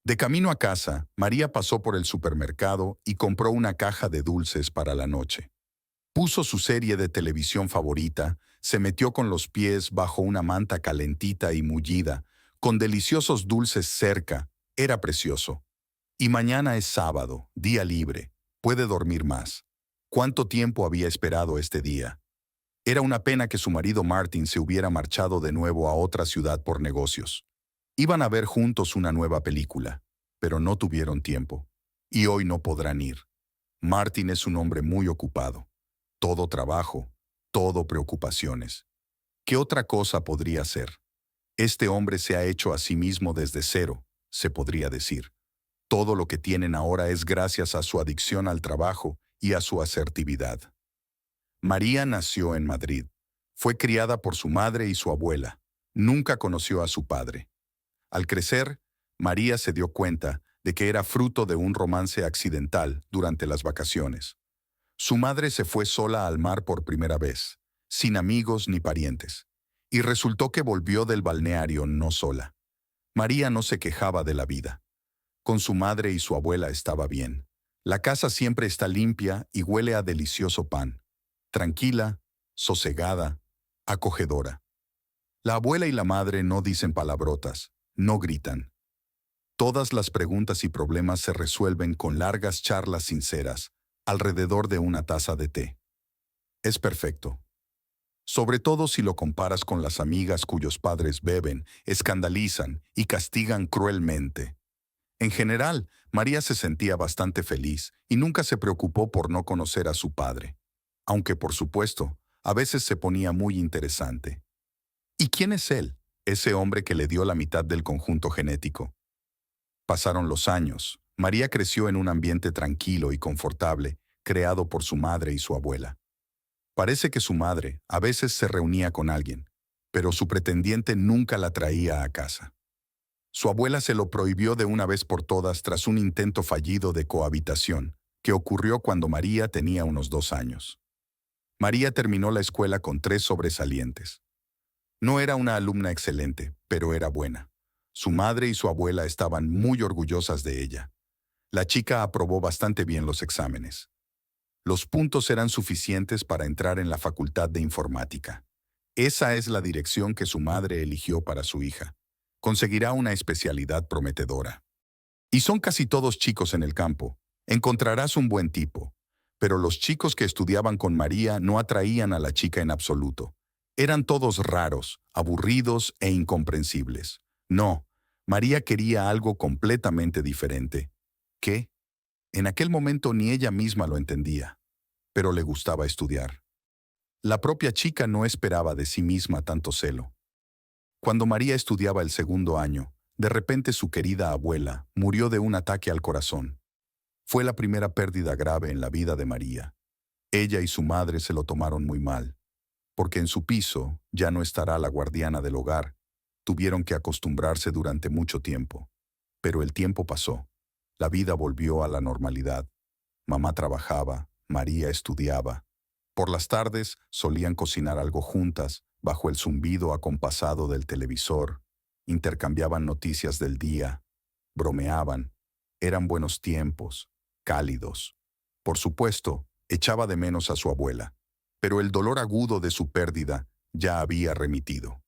De camino a casa, María pasó por el supermercado y compró una caja de dulces para la noche. Puso su serie de televisión favorita, se metió con los pies bajo una manta calentita y mullida, con deliciosos dulces cerca. Era precioso. Y mañana es sábado, día libre. Puede dormir más. ¿Cuánto tiempo había esperado este día? Era una pena que su marido Martin se hubiera marchado de nuevo a otra ciudad por negocios. Iban a ver juntos una nueva película, pero no tuvieron tiempo. Y hoy no podrán ir. Martin es un hombre muy ocupado. Todo trabajo, todo preocupaciones. ¿Qué otra cosa podría ser? Este hombre se ha hecho a sí mismo desde cero, se podría decir. Todo lo que tienen ahora es gracias a su adicción al trabajo y a su asertividad. María nació en Madrid. Fue criada por su madre y su abuela. Nunca conoció a su padre. Al crecer, María se dio cuenta de que era fruto de un romance accidental durante las vacaciones. Su madre se fue sola al mar por primera vez, sin amigos ni parientes, y resultó que volvió del balneario no sola. María no se quejaba de la vida. Con su madre y su abuela estaba bien. La casa siempre está limpia y huele a delicioso pan. Tranquila, sosegada, acogedora. La abuela y la madre no dicen palabrotas, no gritan. Todas las preguntas y problemas se resuelven con largas charlas sinceras, alrededor de una taza de té. Es perfecto. Sobre todo si lo comparas con las amigas cuyos padres beben, escandalizan y castigan cruelmente. En general, María se sentía bastante feliz y nunca se preocupó por no conocer a su padre. Aunque, por supuesto, a veces se ponía muy interesante. ¿Y quién es él? Ese hombre que le dio la mitad del conjunto genético. Pasaron los años. María creció en un ambiente tranquilo y confortable, creado por su madre y su abuela. Parece que su madre a veces se reunía con alguien, pero su pretendiente nunca la traía a casa. Su abuela se lo prohibió de una vez por todas tras un intento fallido de cohabitación, que ocurrió cuando María tenía unos 2 años. María terminó la escuela con 3 sobresalientes. No era una alumna excelente, pero era buena. Su madre y su abuela estaban muy orgullosas de ella. La chica aprobó bastante bien los exámenes. Los puntos eran suficientes para entrar en la Facultad de Informática. Esa es la dirección que su madre eligió para su hija. Conseguirá una especialidad prometedora. Y son casi todos chicos en el campo. Encontrarás un buen tipo. Pero los chicos que estudiaban con María no atraían a la chica en absoluto. Eran todos raros, aburridos e incomprensibles. No, María quería algo completamente diferente. ¿Qué? En aquel momento ni ella misma lo entendía, pero le gustaba estudiar. La propia chica no esperaba de sí misma tanto celo. Cuando María estudiaba el segundo año, de repente su querida abuela murió de un ataque al corazón. Fue la primera pérdida grave en la vida de María. Ella y su madre se lo tomaron muy mal, porque en su piso ya no estará la guardiana del hogar. Tuvieron que acostumbrarse durante mucho tiempo. Pero el tiempo pasó. La vida volvió a la normalidad. Mamá trabajaba, María estudiaba. Por las tardes solían cocinar algo juntas, bajo el zumbido acompasado del televisor. Intercambiaban noticias del día. Bromeaban. Eran buenos tiempos, cálidos. Por supuesto, echaba de menos a su abuela, pero el dolor agudo de su pérdida ya había remitido.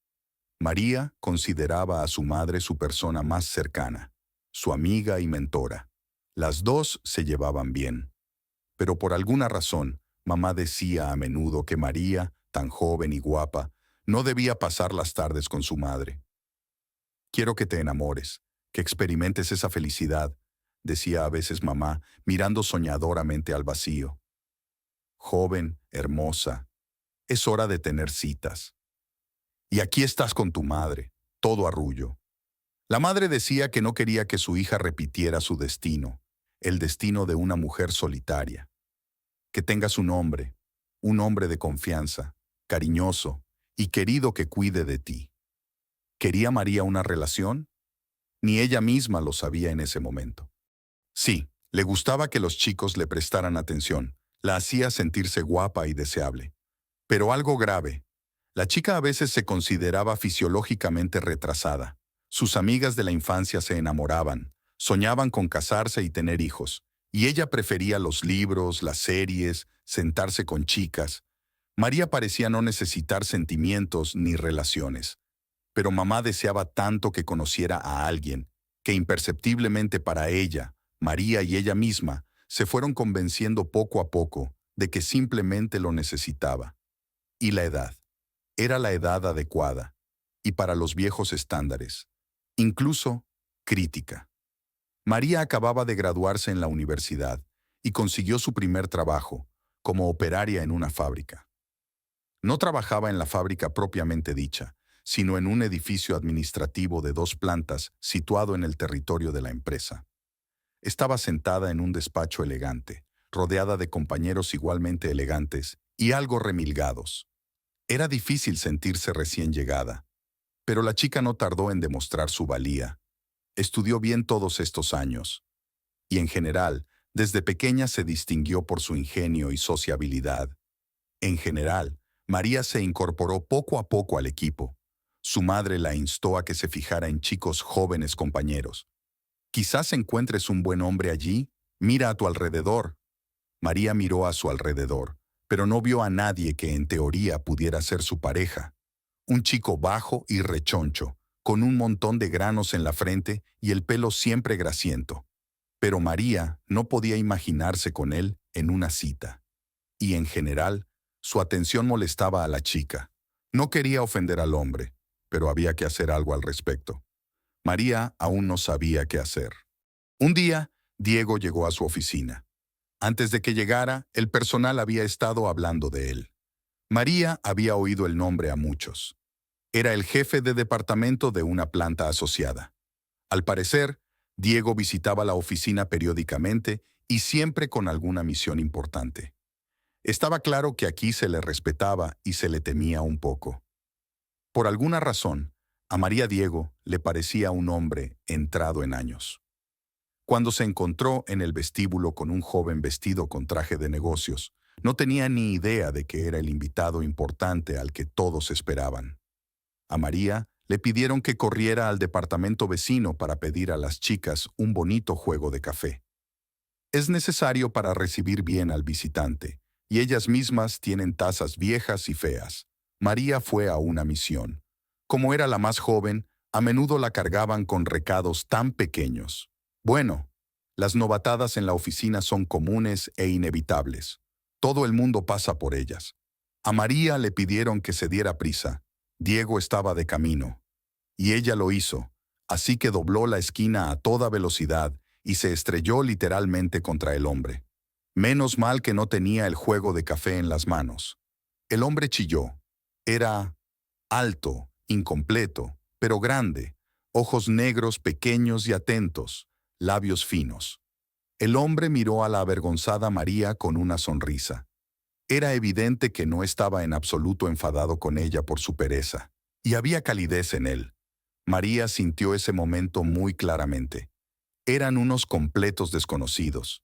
María consideraba a su madre su persona más cercana, su amiga y mentora. Las dos se llevaban bien. Pero por alguna razón, mamá decía a menudo que María, tan joven y guapa, no debía pasar las tardes con su madre. Quiero que te enamores, que experimentes esa felicidad, decía a veces mamá, mirando soñadoramente al vacío. Joven, hermosa, es hora de tener citas. Y aquí estás con tu madre, todo arrullo. La madre decía que no quería que su hija repitiera su destino, el destino de una mujer solitaria. Que tengas un hombre de confianza, cariñoso y querido que cuide de ti. ¿Quería María una relación? Ni ella misma lo sabía en ese momento. Sí, le gustaba que los chicos le prestaran atención, la hacía sentirse guapa y deseable. Pero algo grave. La chica a veces se consideraba fisiológicamente retrasada. Sus amigas de la infancia se enamoraban, Soñaban con casarse y tener hijos, y ella prefería los libros, las series, sentarse con chicas. María parecía no necesitar sentimientos ni relaciones, pero mamá deseaba tanto que conociera a alguien, que imperceptiblemente para ella, María y ella misma, se fueron convenciendo poco a poco de que simplemente lo necesitaba. Y la edad. Era la edad adecuada, y para los viejos estándares, incluso crítica. María acababa de graduarse en la universidad y consiguió su primer trabajo, como operaria en una fábrica. No trabajaba en la fábrica propiamente dicha, sino en un edificio administrativo de 2 plantas situado en el territorio de la empresa. Estaba sentada en un despacho elegante, rodeada de compañeros igualmente elegantes y algo remilgados. Era difícil sentirse recién llegada, pero la chica no tardó en demostrar su valía. Estudió bien todos estos años, y en general, desde pequeña se distinguió por su ingenio y sociabilidad. En general, María se incorporó poco a poco al equipo. Su madre la instó a que se fijara en chicos jóvenes compañeros. Quizás encuentres un buen hombre allí, mira a tu alrededor. María miró a su alrededor, pero no vio a nadie que en teoría pudiera ser su pareja. Un chico bajo y rechoncho, con un montón de granos en la frente y el pelo siempre grasiento. Pero María no podía imaginarse con él en una cita. Y en general, su atención molestaba a la chica. No quería ofender al hombre, pero había que hacer algo al respecto. María aún no sabía qué hacer. Un día, Diego llegó a su oficina. Antes de que llegara, el personal había estado hablando de él. María había oído el nombre a muchos. Era el jefe de departamento de una planta asociada. Al parecer, Diego visitaba la oficina periódicamente y siempre con alguna misión importante. Estaba claro que aquí se le respetaba y se le temía un poco. Por alguna razón, a María Diego le parecía un hombre entrado en años. Cuando se encontró en el vestíbulo con un joven vestido con traje de negocios, no tenía ni idea de que era el invitado importante al que todos esperaban. A María le pidieron que corriera al departamento vecino para pedir a las chicas un bonito juego de café. Es necesario para recibir bien al visitante, y ellas mismas tienen tazas viejas y feas. María fue a una misión. Como era la más joven, a menudo la cargaban con recados tan pequeños. Bueno, las novatadas en la oficina son comunes e inevitables. Todo el mundo pasa por ellas. A María le pidieron que se diera prisa. Diego estaba de camino. Y ella lo hizo, así que dobló la esquina a toda velocidad y se estrelló literalmente contra el hombre. Menos mal que no tenía el juego de café en las manos. El hombre chilló. Era alto, incompleto, pero grande, ojos negros pequeños y atentos, labios finos. El hombre miró a la avergonzada María con una sonrisa. Era evidente que no estaba en absoluto enfadado con ella por su pereza, y había calidez en él. María sintió ese momento muy claramente. Eran unos completos desconocidos.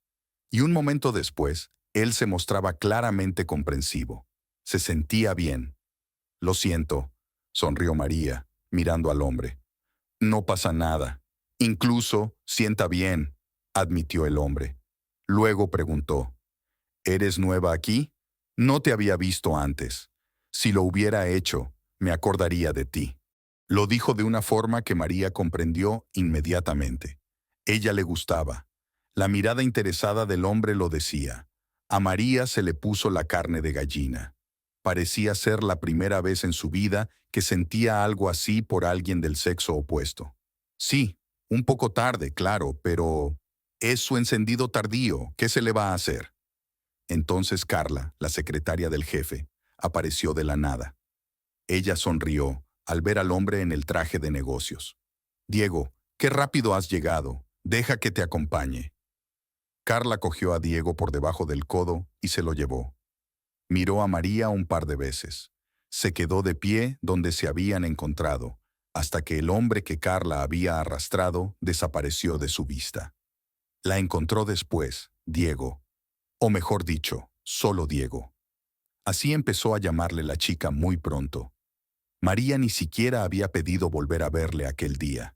Y un momento después, él se mostraba claramente comprensivo. Se sentía bien. «Lo siento», sonrió María, mirando al hombre. «No pasa nada. Incluso sienta bien», admitió el hombre. Luego preguntó, «¿Eres nueva aquí? No te había visto antes. Si lo hubiera hecho, me acordaría de ti». Lo dijo de una forma que María comprendió inmediatamente. Ella le gustaba. La mirada interesada del hombre lo decía. A María se le puso la carne de gallina. Parecía ser la primera vez en su vida que sentía algo así por alguien del sexo opuesto. Sí, un poco tarde, claro, pero es su encendido tardío, ¿qué se le va a hacer? Entonces Carla, la secretaria del jefe, apareció de la nada. Ella sonrió al ver al hombre en el traje de negocios. «Diego, qué rápido has llegado. Deja que te acompañe». Carla cogió a Diego por debajo del codo y se lo llevó. Miró a María un par de veces. Se quedó de pie donde se habían encontrado, hasta que el hombre que Carla había arrastrado desapareció de su vista. La encontró después, Diego. O mejor dicho, solo Diego. Así empezó a llamarle la chica muy pronto. María ni siquiera había pedido volver a verle aquel día.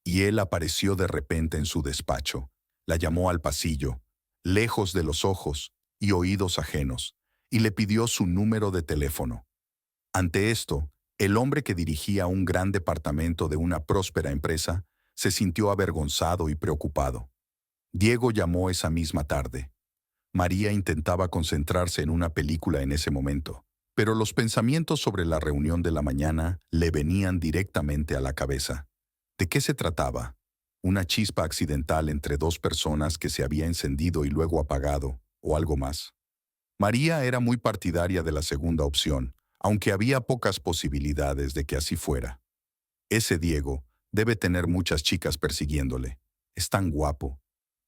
y él apareció de repente en su despacho. La llamó al pasillo, lejos de los ojos y oídos ajenos, y le pidió su número de teléfono. Ante esto, el hombre que dirigía un gran departamento de una próspera empresa se sintió avergonzado y preocupado. Diego llamó esa misma tarde. María intentaba concentrarse en una película en ese momento, pero los pensamientos sobre la reunión de la mañana le venían directamente a la cabeza. ¿De qué se trataba? ¿Una chispa accidental entre dos personas que se había encendido y luego apagado, o algo más? María era muy partidaria de la segunda opción, aunque había pocas posibilidades de que así fuera. Ese Diego debe tener muchas chicas persiguiéndole. Es tan guapo.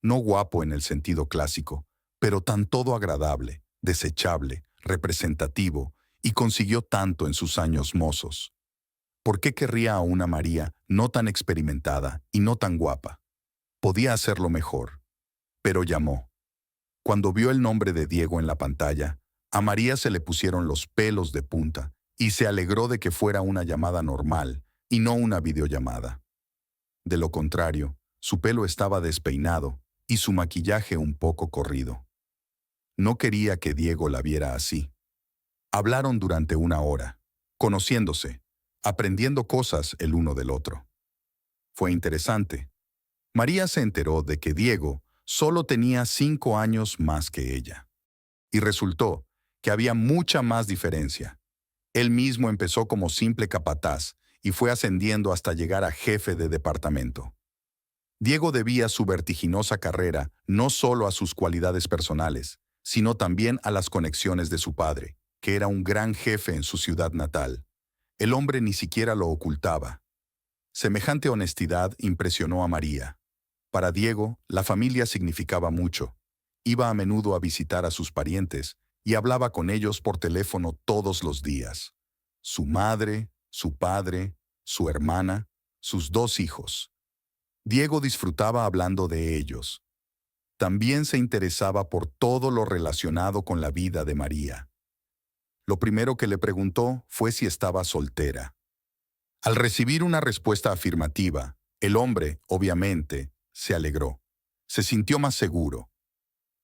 No guapo en el sentido clásico, pero tan todo agradable, desechable, representativo, y consiguió tanto en sus años mozos. ¿Por qué querría a una María no tan experimentada y no tan guapa? Podía hacerlo mejor. Pero llamó. Cuando vio el nombre de Diego en la pantalla, a María se le pusieron los pelos de punta y se alegró de que fuera una llamada normal y no una videollamada. De lo contrario, su pelo estaba despeinado y su maquillaje un poco corrido. No quería que Diego la viera así. Hablaron durante una hora, conociéndose, aprendiendo cosas el uno del otro. Fue interesante. María se enteró de que Diego solo tenía 5 años más que ella. Y resultó que había mucha más diferencia. Él mismo empezó como simple capataz y fue ascendiendo hasta llegar a jefe de departamento. Diego debía su vertiginosa carrera no solo a sus cualidades personales, sino también a las conexiones de su padre, que era un gran jefe en su ciudad natal. El hombre ni siquiera lo ocultaba. Semejante honestidad impresionó a María. Para Diego, la familia significaba mucho. Iba a menudo a visitar a sus parientes y hablaba con ellos por teléfono todos los días. Su madre, su padre, su hermana, sus 2 hijos. Diego disfrutaba hablando de ellos. También se interesaba por todo lo relacionado con la vida de María. Lo primero que le preguntó fue si estaba soltera. Al recibir una respuesta afirmativa, el hombre, obviamente, se alegró. Se sintió más seguro.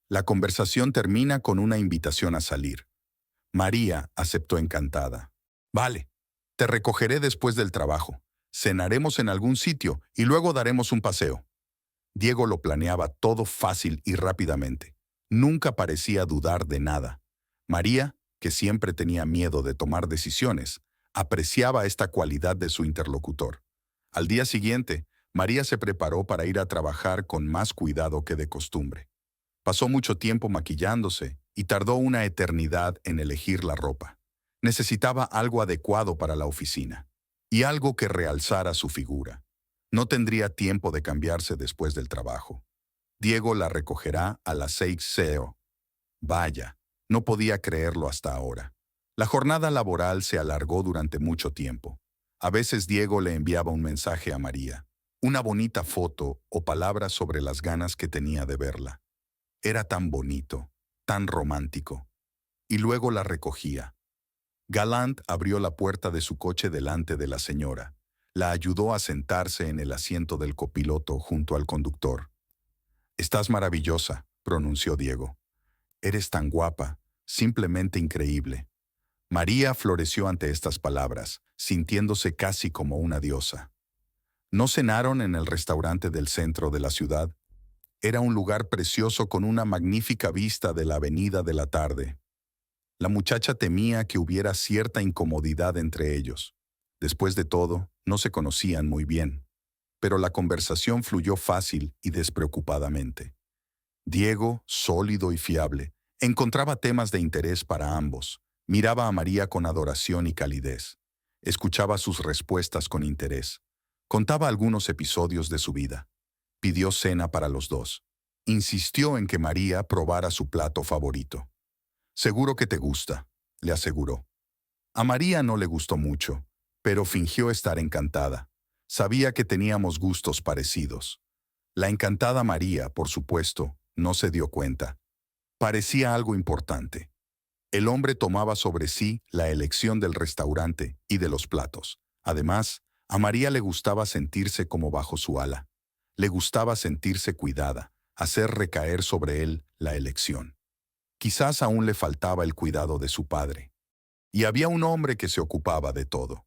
La conversación termina con una invitación a salir. María aceptó encantada. Vale, te recogeré después del trabajo. Cenaremos en algún sitio y luego daremos un paseo. Diego lo planeaba todo fácil y rápidamente. Nunca parecía dudar de nada. María, que siempre tenía miedo de tomar decisiones, apreciaba esta cualidad de su interlocutor. Al día siguiente, María se preparó para ir a trabajar con más cuidado que de costumbre. Pasó mucho tiempo maquillándose y tardó una eternidad en elegir la ropa. Necesitaba algo adecuado para la oficina y algo que realzara su figura. No tendría tiempo de cambiarse después del trabajo. Diego la recogerá a las 6:00. Vaya, no podía creerlo hasta ahora. La jornada laboral se alargó durante mucho tiempo. A veces Diego le enviaba un mensaje a María, una bonita foto o palabras sobre las ganas que tenía de verla. Era tan bonito, tan romántico. Y luego la recogía. Galant abrió la puerta de su coche delante de la señora. La ayudó a sentarse en el asiento del copiloto junto al conductor. «Estás maravillosa», pronunció Diego. «Eres tan guapa, simplemente increíble». María floreció ante estas palabras, sintiéndose casi como una diosa. ¿No cenaron en el restaurante del centro de la ciudad? Era un lugar precioso con una magnífica vista de la avenida de la tarde. La muchacha temía que hubiera cierta incomodidad entre ellos. Después de todo, no se conocían muy bien. Pero la conversación fluyó fácil y despreocupadamente. Diego, sólido y fiable, encontraba temas de interés para ambos. Miraba a María con adoración y calidez. Escuchaba sus respuestas con interés. Contaba algunos episodios de su vida. Pidió cena para los dos. Insistió en que María probara su plato favorito. «Seguro que te gusta», le aseguró. A María no le gustó mucho, pero fingió estar encantada. Sabía que teníamos gustos parecidos. La encantada María, por supuesto, no se dio cuenta. Parecía algo importante. El hombre tomaba sobre sí la elección del restaurante y de los platos. Además, A María le gustaba sentirse como bajo su ala. Le gustaba sentirse cuidada, hacer recaer sobre él la elección. Quizás aún le faltaba el cuidado de su padre. Y había un hombre que se ocupaba de todo,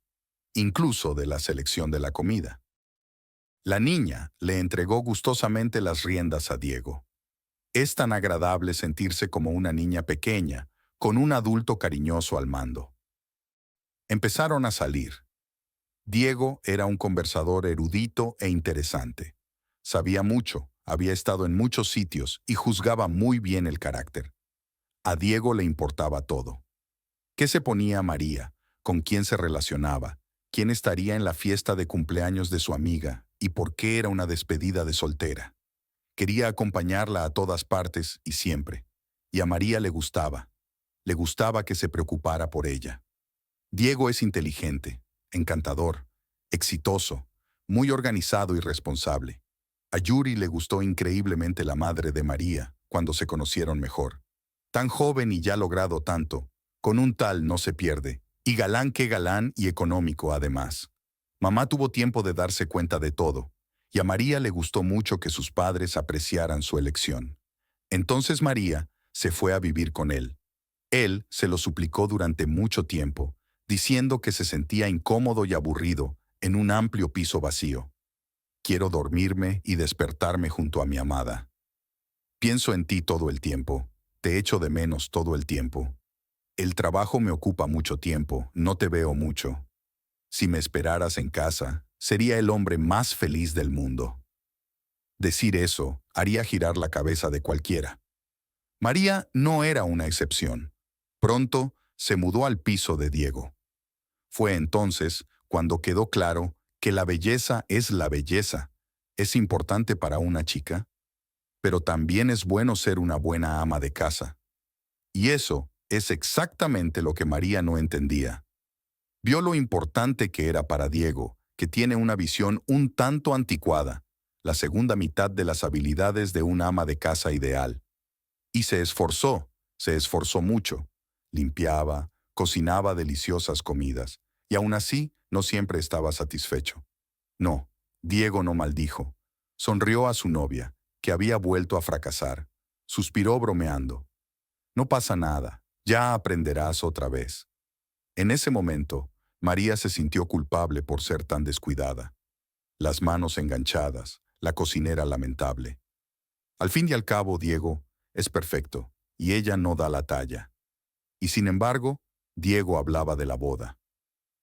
incluso de la selección de la comida. La niña le entregó gustosamente las riendas a Diego. Es tan agradable sentirse como una niña pequeña, con un adulto cariñoso al mando. Empezaron a salir. Diego era un conversador erudito e interesante. Sabía mucho, había estado en muchos sitios y juzgaba muy bien el carácter. A Diego le importaba todo. ¿Qué se ponía María? ¿Con quién se relacionaba? ¿Quién estaría en la fiesta de cumpleaños de su amiga? ¿Y por qué era una despedida de soltera? Quería acompañarla a todas partes y siempre. Y a María le gustaba. Le gustaba que se preocupara por ella. Diego es inteligente, encantador, exitoso, muy organizado y responsable. A Yuri le gustó increíblemente la madre de María cuando se conocieron mejor. Tan joven y ya logrado tanto, con un tal no se pierde, y galán que galán y económico además. Mamá tuvo tiempo de darse cuenta de todo, y a María le gustó mucho que sus padres apreciaran su elección. Entonces María se fue a vivir con él. Él se lo suplicó durante mucho tiempo, diciendo que se sentía incómodo y aburrido en un amplio piso vacío. Quiero dormirme y despertarme junto a mi amada. Pienso en ti todo el tiempo, te echo de menos todo el tiempo. El trabajo me ocupa mucho tiempo, no te veo mucho. Si me esperaras en casa, sería el hombre más feliz del mundo. Decir eso haría girar la cabeza de cualquiera. María no era una excepción. Pronto se mudó al piso de Diego. Fue entonces cuando quedó claro que la belleza es la belleza. Es importante para una chica, pero también es bueno ser una buena ama de casa. Y eso es exactamente lo que María no entendía. Vio lo importante que era para Diego, que tiene una visión un tanto anticuada, la segunda mitad de las habilidades de una ama de casa ideal. Y se esforzó mucho. Limpiaba, cocinaba deliciosas comidas, y aún así no siempre estaba satisfecho. No, Diego no maldijo. Sonrió a su novia, que había vuelto a fracasar. Suspiró bromeando. No pasa nada, ya aprenderás otra vez. En ese momento, María se sintió culpable por ser tan descuidada. Las manos enganchadas, la cocinera lamentable. Al fin y al cabo, Diego es perfecto, y ella no da la talla. Y sin embargo, Diego hablaba de la boda.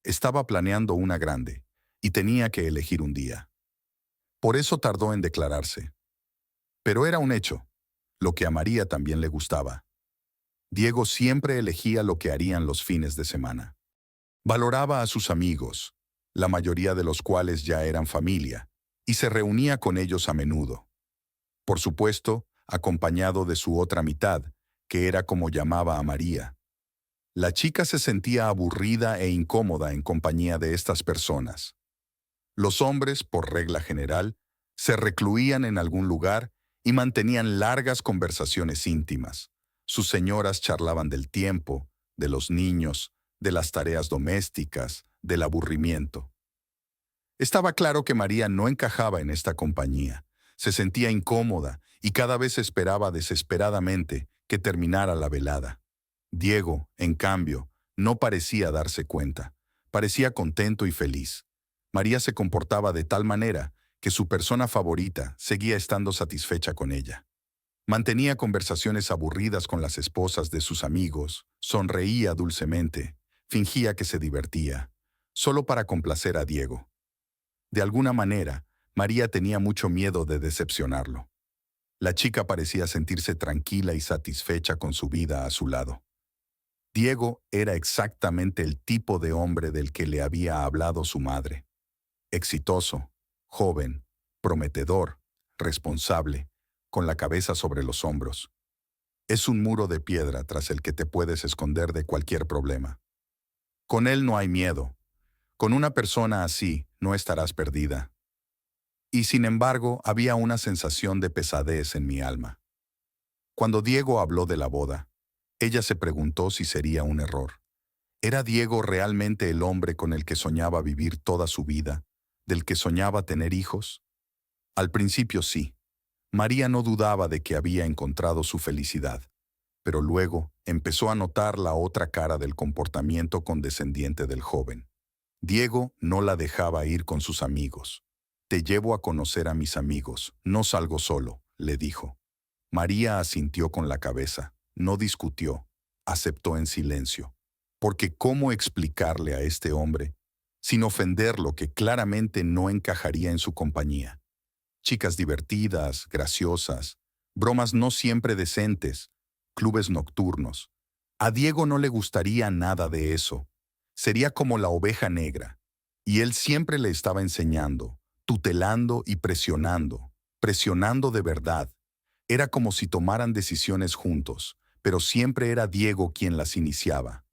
Estaba planeando una grande, y tenía que elegir un día. Por eso tardó en declararse. Pero era un hecho, lo que a María también le gustaba. Diego siempre elegía lo que harían los fines de semana. Valoraba a sus amigos, la mayoría de los cuales ya eran familia, y se reunía con ellos a menudo. Por supuesto, acompañado de su otra mitad, que era como llamaba a María. La chica se sentía aburrida e incómoda en compañía de estas personas. Los hombres, por regla general, se recluían en algún lugar y mantenían largas conversaciones íntimas. Sus señoras charlaban del tiempo, de los niños, de las tareas domésticas, del aburrimiento. Estaba claro que María no encajaba en esta compañía. Se sentía incómoda y cada vez esperaba desesperadamente que terminara la velada. Diego, en cambio, no parecía darse cuenta. Parecía contento y feliz. María se comportaba de tal manera que su persona favorita seguía estando satisfecha con ella. Mantenía conversaciones aburridas con las esposas de sus amigos, sonreía dulcemente, fingía que se divertía, solo para complacer a Diego. De alguna manera, María tenía mucho miedo de decepcionarlo. La chica parecía sentirse tranquila y satisfecha con su vida a su lado. Diego era exactamente el tipo de hombre del que le había hablado su madre. Exitoso, joven, prometedor, responsable, con la cabeza sobre los hombros. Es un muro de piedra tras el que te puedes esconder de cualquier problema. Con él no hay miedo. Con una persona así no estarás perdida. Y sin embargo, había una sensación de pesadez en mi alma. Cuando Diego habló de la boda, ella se preguntó si sería un error. ¿Era Diego realmente el hombre con el que soñaba vivir toda su vida, del que soñaba tener hijos? Al principio sí. María no dudaba de que había encontrado su felicidad, pero luego empezó a notar la otra cara del comportamiento condescendiente del joven. Diego no la dejaba ir con sus amigos. «Te llevo a conocer a mis amigos, no salgo solo», le dijo. María asintió con la cabeza, no discutió, aceptó en silencio. Porque ¿cómo explicarle a este hombre, sin ofenderlo, que claramente no encajaría en su compañía? Chicas divertidas, graciosas, bromas no siempre decentes, clubes nocturnos. A Diego no le gustaría nada de eso. Sería como la oveja negra. Y él siempre le estaba enseñando, tutelando y presionando de verdad. Era como si tomaran decisiones juntos, pero siempre era Diego quien las iniciaba.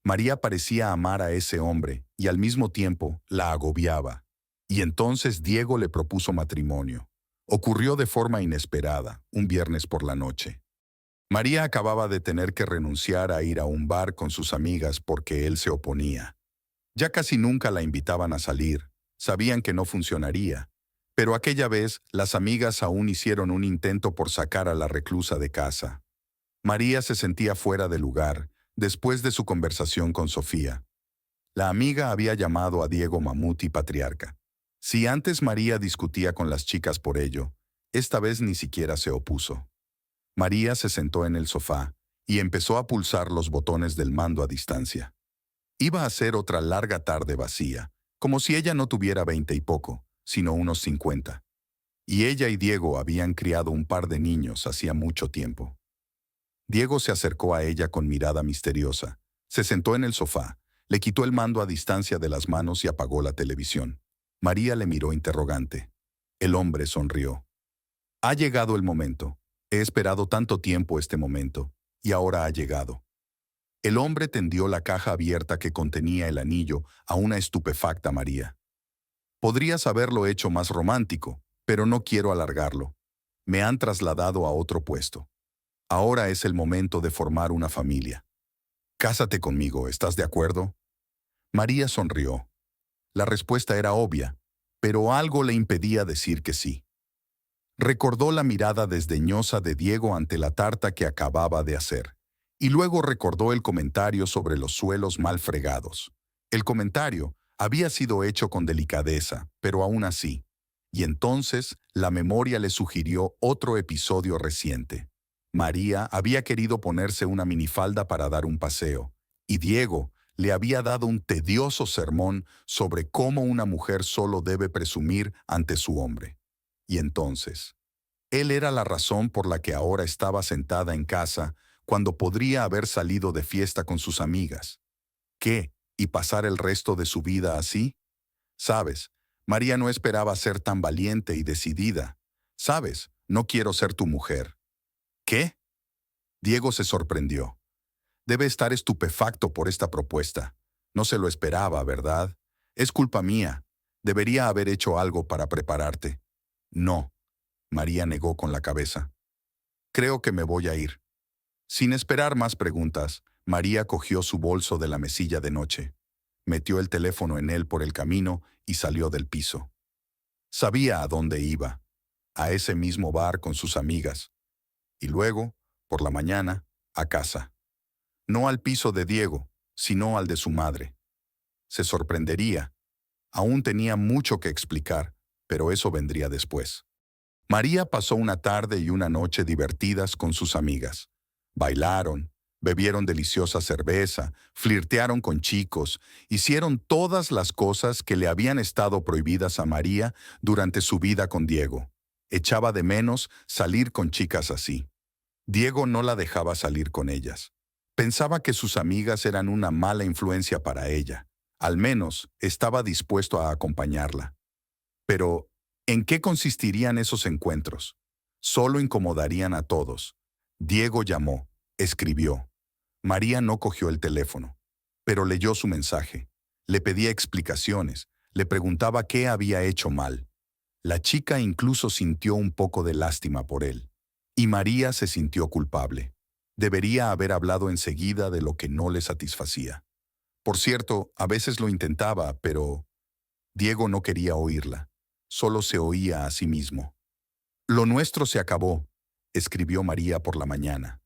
María parecía amar a ese hombre y al mismo tiempo la agobiaba. Y entonces Diego le propuso matrimonio. Ocurrió de forma inesperada, un viernes por la noche. María acababa de tener que renunciar a ir a un bar con sus amigas porque él se oponía. Ya casi nunca la invitaban a salir, sabían que no funcionaría. Pero aquella vez las amigas aún hicieron un intento por sacar a la reclusa de casa. María se sentía fuera de lugar después de su conversación con Sofía. La amiga había llamado a Diego mamut y patriarca. Si antes María discutía con las chicas por ello, esta vez ni siquiera se opuso. María se sentó en el sofá y empezó a pulsar los botones del mando a distancia. Iba a ser otra larga tarde vacía, como si ella no tuviera 20 y poco, sino unos 50. Y ella y Diego habían criado un par de niños hacía mucho tiempo. Diego se acercó a ella con mirada misteriosa, se sentó en el sofá, le quitó el mando a distancia de las manos y apagó la televisión. María le miró interrogante. El hombre sonrió. Ha llegado el momento. He esperado tanto tiempo este momento, y ahora ha llegado. El hombre tendió la caja abierta que contenía el anillo a una estupefacta María. Podrías haberlo hecho más romántico, pero no quiero alargarlo. Me han trasladado a otro puesto. Ahora es el momento de formar una familia. Cásate conmigo, ¿estás de acuerdo? María sonrió. La respuesta era obvia, pero algo le impedía decir que sí. Recordó la mirada desdeñosa de Diego ante la tarta que acababa de hacer, y luego recordó el comentario sobre los suelos mal fregados. El comentario había sido hecho con delicadeza, pero aún así. Y entonces la memoria le sugirió otro episodio reciente. María había querido ponerse una minifalda para dar un paseo, y Diego le había dado un tedioso sermón sobre cómo una mujer solo debe presumir ante su hombre. Y entonces, él era la razón por la que ahora estaba sentada en casa cuando podría haber salido de fiesta con sus amigas. ¿Qué? ¿Y pasar el resto de su vida así? Sabes, María no esperaba ser tan valiente y decidida. Sabes, no quiero ser tu mujer. ¿Qué? Diego se sorprendió. Debe estar estupefacto por esta propuesta. No se lo esperaba, ¿verdad? Es culpa mía. Debería haber hecho algo para prepararte. No. María negó con la cabeza. Creo que me voy a ir. Sin esperar más preguntas, María cogió su bolso de la mesilla de noche, metió el teléfono en él por el camino y salió del piso. Sabía a dónde iba, a ese mismo bar con sus amigas, y luego, por la mañana, a casa. No al piso de Diego, sino al de su madre. Se sorprendería. Aún tenía mucho que explicar, pero eso vendría después. María pasó una tarde y una noche divertidas con sus amigas. Bailaron, bebieron deliciosa cerveza, flirtearon con chicos, hicieron todas las cosas que le habían estado prohibidas a María durante su vida con Diego. Echaba de menos salir con chicas así. Diego no la dejaba salir con ellas. Pensaba que sus amigas eran una mala influencia para ella. Al menos estaba dispuesto a acompañarla. Pero, ¿en qué consistirían esos encuentros? Solo incomodarían a todos. Diego llamó, escribió. María no cogió el teléfono, pero leyó su mensaje. Le pedía explicaciones, le preguntaba qué había hecho mal. La chica incluso sintió un poco de lástima por él. Y María se sintió culpable. Debería haber hablado enseguida de lo que no le satisfacía. Por cierto, a veces lo intentaba, pero Diego no quería oírla, solo se oía a sí mismo. Lo nuestro se acabó, escribió María por la mañana,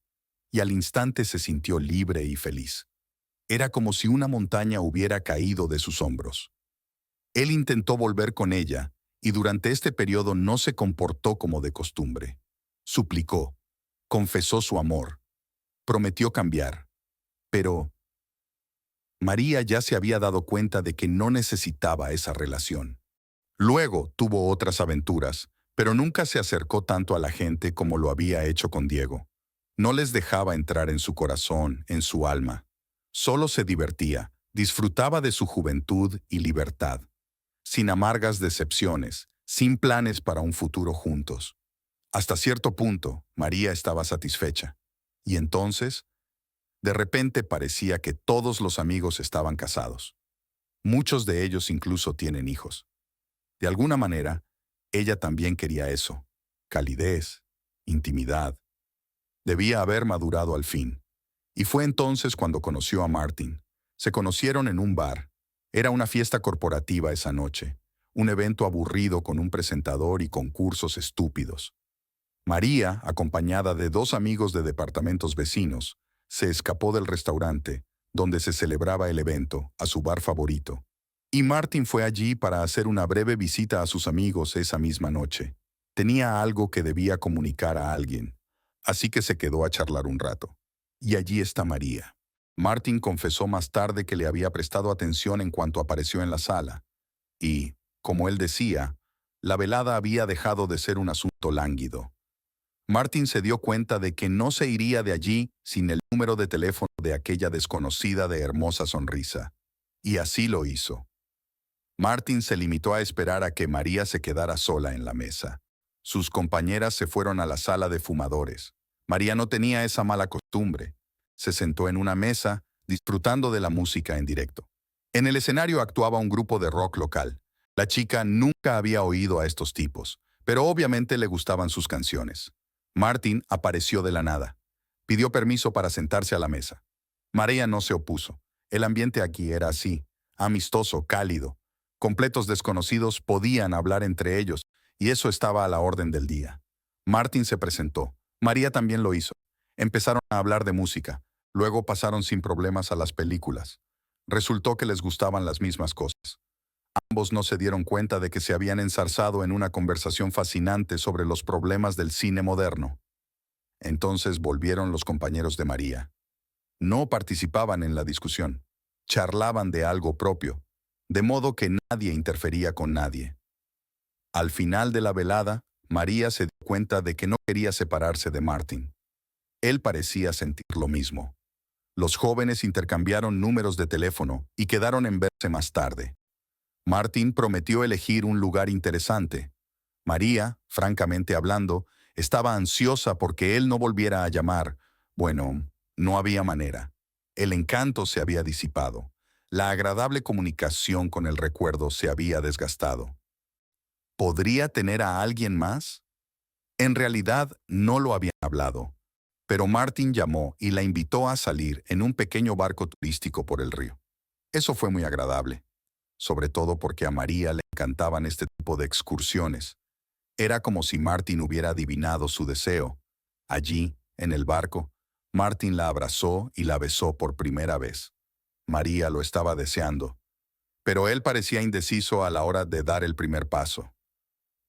y al instante se sintió libre y feliz. Era como si una montaña hubiera caído de sus hombros. Él intentó volver con ella, y durante este periodo no se comportó como de costumbre. Suplicó, confesó su amor, prometió cambiar. Pero María ya se había dado cuenta de que no necesitaba esa relación. Luego tuvo otras aventuras, pero nunca se acercó tanto a la gente como lo había hecho con Diego. No les dejaba entrar en su corazón, en su alma. Solo se divertía, disfrutaba de su juventud y libertad, sin amargas decepciones, sin planes para un futuro juntos. Hasta cierto punto, María estaba satisfecha. Y entonces, de repente parecía que todos los amigos estaban casados. Muchos de ellos incluso tienen hijos. De alguna manera, ella también quería eso. Calidez, intimidad. Debía haber madurado al fin. Y fue entonces cuando conoció a Martin. Se conocieron en un bar. Era una fiesta corporativa esa noche. Un evento aburrido con un presentador y concursos estúpidos. María, acompañada de dos amigos de departamentos vecinos, se escapó del restaurante, donde se celebraba el evento, a su bar favorito. Y Martin fue allí para hacer una breve visita a sus amigos esa misma noche. Tenía algo que debía comunicar a alguien, así que se quedó a charlar un rato. Y allí está María. Martin confesó más tarde que le había prestado atención en cuanto apareció en la sala. Y, como él decía, la velada había dejado de ser un asunto lánguido. Martin se dio cuenta de que no se iría de allí sin el número de teléfono de aquella desconocida de hermosa sonrisa. Y así lo hizo. Martin se limitó a esperar a que María se quedara sola en la mesa. Sus compañeras se fueron a la sala de fumadores. María no tenía esa mala costumbre. Se sentó en una mesa, disfrutando de la música en directo. En el escenario actuaba un grupo de rock local. La chica nunca había oído a estos tipos, pero obviamente le gustaban sus canciones. Martin apareció de la nada. Pidió permiso para sentarse a la mesa. María no se opuso. El ambiente aquí era así, amistoso, cálido. Completos desconocidos podían hablar entre ellos, y eso estaba a la orden del día. Martin se presentó. María también lo hizo. Empezaron a hablar de música. Luego pasaron sin problemas a las películas. Resultó que les gustaban las mismas cosas. Ambos no se dieron cuenta de que se habían enzarzado en una conversación fascinante sobre los problemas del cine moderno. Entonces volvieron los compañeros de María. No participaban en la discusión. Charlaban de algo propio, de modo que nadie interfería con nadie. Al final de la velada, María se dio cuenta de que no quería separarse de Martin. Él parecía sentir lo mismo. Los jóvenes intercambiaron números de teléfono y quedaron en verse más tarde. Martin prometió elegir un lugar interesante. María, francamente hablando, estaba ansiosa porque él no volviera a llamar. Bueno, no había manera. El encanto se había disipado. La agradable comunicación con el recuerdo se había desgastado. ¿Podría tener a alguien más? En realidad no lo habían hablado, pero Martin llamó y la invitó a salir en un pequeño barco turístico por el río. Eso fue muy agradable, sobre todo porque a María le encantaban este tipo de excursiones. Era como si Martin hubiera adivinado su deseo. Allí, en el barco, Martin la abrazó y la besó por primera vez. María lo estaba deseando, pero él parecía indeciso a la hora de dar el primer paso.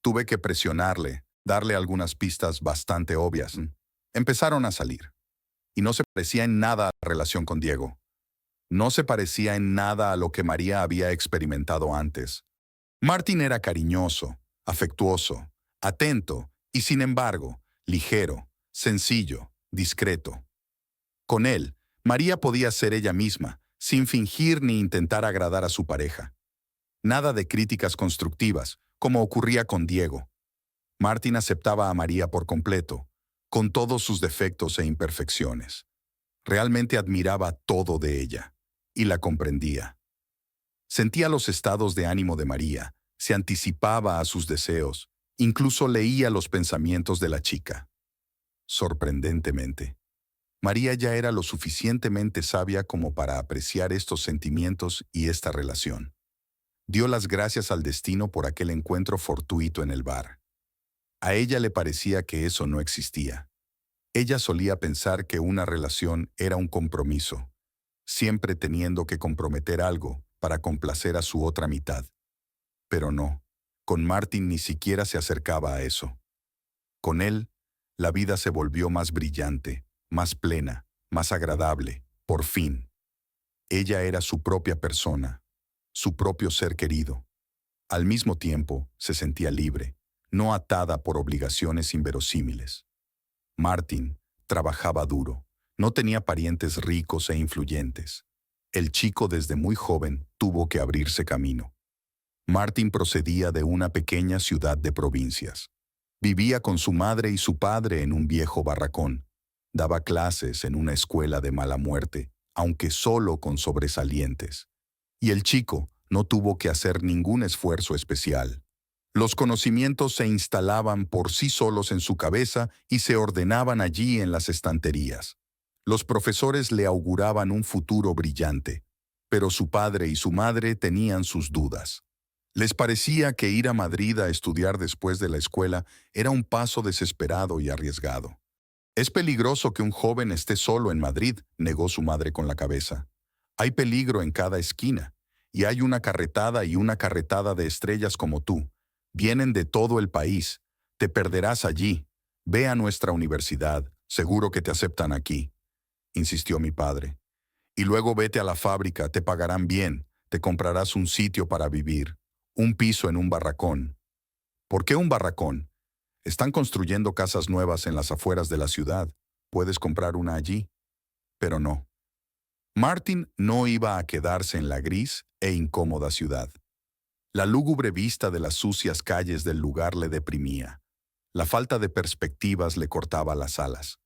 Tuve que presionarle, darle algunas pistas bastante obvias. Empezaron a salir. Y no se parecía en nada a la relación con Diego. No se parecía en nada a lo que María había experimentado antes. Martin era cariñoso, afectuoso, atento y, sin embargo, ligero, sencillo, discreto. Con él, María podía ser ella misma, sin fingir ni intentar agradar a su pareja. Nada de críticas constructivas, como ocurría con Diego. Martin aceptaba a María por completo, con todos sus defectos e imperfecciones. Realmente admiraba todo de ella, y la comprendía. Sentía los estados de ánimo de María, se anticipaba a sus deseos, incluso leía los pensamientos de la chica. Sorprendentemente, María ya era lo suficientemente sabia como para apreciar estos sentimientos y esta relación. Dio las gracias al destino por aquel encuentro fortuito en el bar. A ella le parecía que eso no existía. Ella solía pensar que una relación era un compromiso, siempre teniendo que comprometer algo para complacer a su otra mitad. Pero no, con Martin ni siquiera se acercaba a eso. Con él, la vida se volvió más brillante, más plena, más agradable, por fin. Ella era su propia persona, su propio ser querido. Al mismo tiempo, se sentía libre, no atada por obligaciones inverosímiles. Martin trabajaba duro, no tenía parientes ricos e influyentes. El chico desde muy joven tuvo que abrirse camino. Martin procedía de una pequeña ciudad de provincias. Vivía con su madre y su padre en un viejo barracón. Daba clases en una escuela de mala muerte, aunque solo con sobresalientes. Y el chico no tuvo que hacer ningún esfuerzo especial. Los conocimientos se instalaban por sí solos en su cabeza y se ordenaban allí en las estanterías. Los profesores le auguraban un futuro brillante, pero su padre y su madre tenían sus dudas. Les parecía que ir a Madrid a estudiar después de la escuela era un paso desesperado y arriesgado. Es peligroso que un joven esté solo en Madrid, negó su madre con la cabeza. Hay peligro en cada esquina, y hay una carretada de estrellas como tú. Vienen de todo el país. Te perderás allí. Ve a nuestra universidad. Seguro que te aceptan aquí, insistió mi padre. Y luego vete a la fábrica, te pagarán bien, te comprarás un sitio para vivir, un piso en un barracón. ¿Por qué un barracón? Están construyendo casas nuevas en las afueras de la ciudad. Puedes comprar una allí. Pero no. Martin no iba a quedarse en la gris e incómoda ciudad. La lúgubre vista de las sucias calles del lugar le deprimía. La falta de perspectivas le cortaba las alas.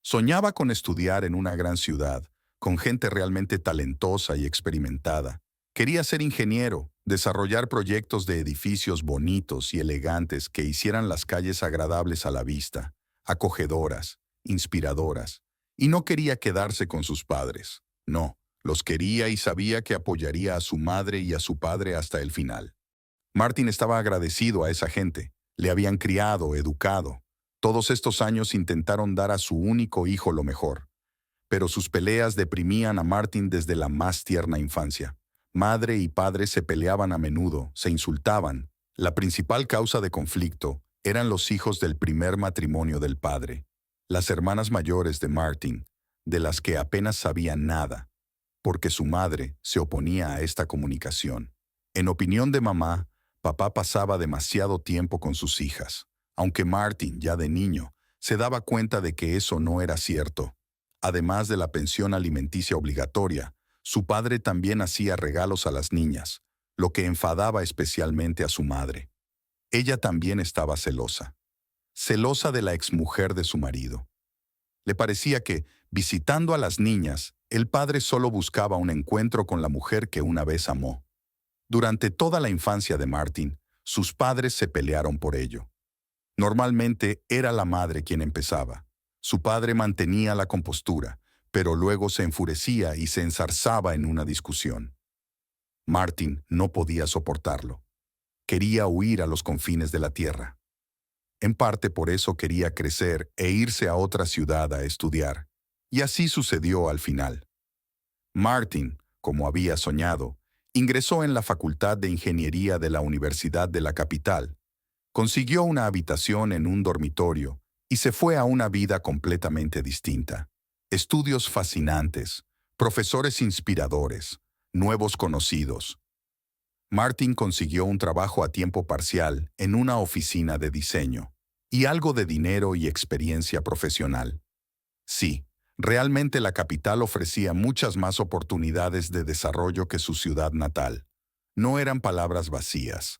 Soñaba con estudiar en una gran ciudad, con gente realmente talentosa y experimentada. Quería ser ingeniero, desarrollar proyectos de edificios bonitos y elegantes que hicieran las calles agradables a la vista, acogedoras, inspiradoras. Y no quería quedarse con sus padres. No, los quería y sabía que apoyaría a su madre y a su padre hasta el final. Martin estaba agradecido a esa gente. Le habían criado, educado. Todos estos años intentaron dar a su único hijo lo mejor. Pero sus peleas deprimían a Martin desde la más tierna infancia. Madre y padre se peleaban a menudo, se insultaban. La principal causa de conflicto eran los hijos del primer matrimonio del padre, las hermanas mayores de Martin, de las que apenas sabían nada, porque su madre se oponía a esta comunicación. En opinión de mamá, papá pasaba demasiado tiempo con sus hijas, aunque Martin, ya de niño, se daba cuenta de que eso no era cierto. Además de la pensión alimenticia obligatoria, su padre también hacía regalos a las niñas, lo que enfadaba especialmente a su madre. Ella también estaba celosa de la exmujer de su marido. Le parecía que, visitando a las niñas, el padre solo buscaba un encuentro con la mujer que una vez amó. Durante toda la infancia de Martin, sus padres se pelearon por ello. Normalmente era la madre quien empezaba. Su padre mantenía la compostura, pero luego se enfurecía y se enzarzaba en una discusión. Martin no podía soportarlo. Quería huir a los confines de la tierra. En parte por eso quería crecer e irse a otra ciudad a estudiar. Y así sucedió al final. Martin, como había soñado, ingresó en la Facultad de Ingeniería de la Universidad de la capital. Consiguió una habitación en un dormitorio y se fue a una vida completamente distinta. Estudios fascinantes, profesores inspiradores, nuevos conocidos. Martin consiguió un trabajo a tiempo parcial en una oficina de diseño y algo de dinero y experiencia profesional. Sí, realmente la capital ofrecía muchas más oportunidades de desarrollo que su ciudad natal. No eran palabras vacías.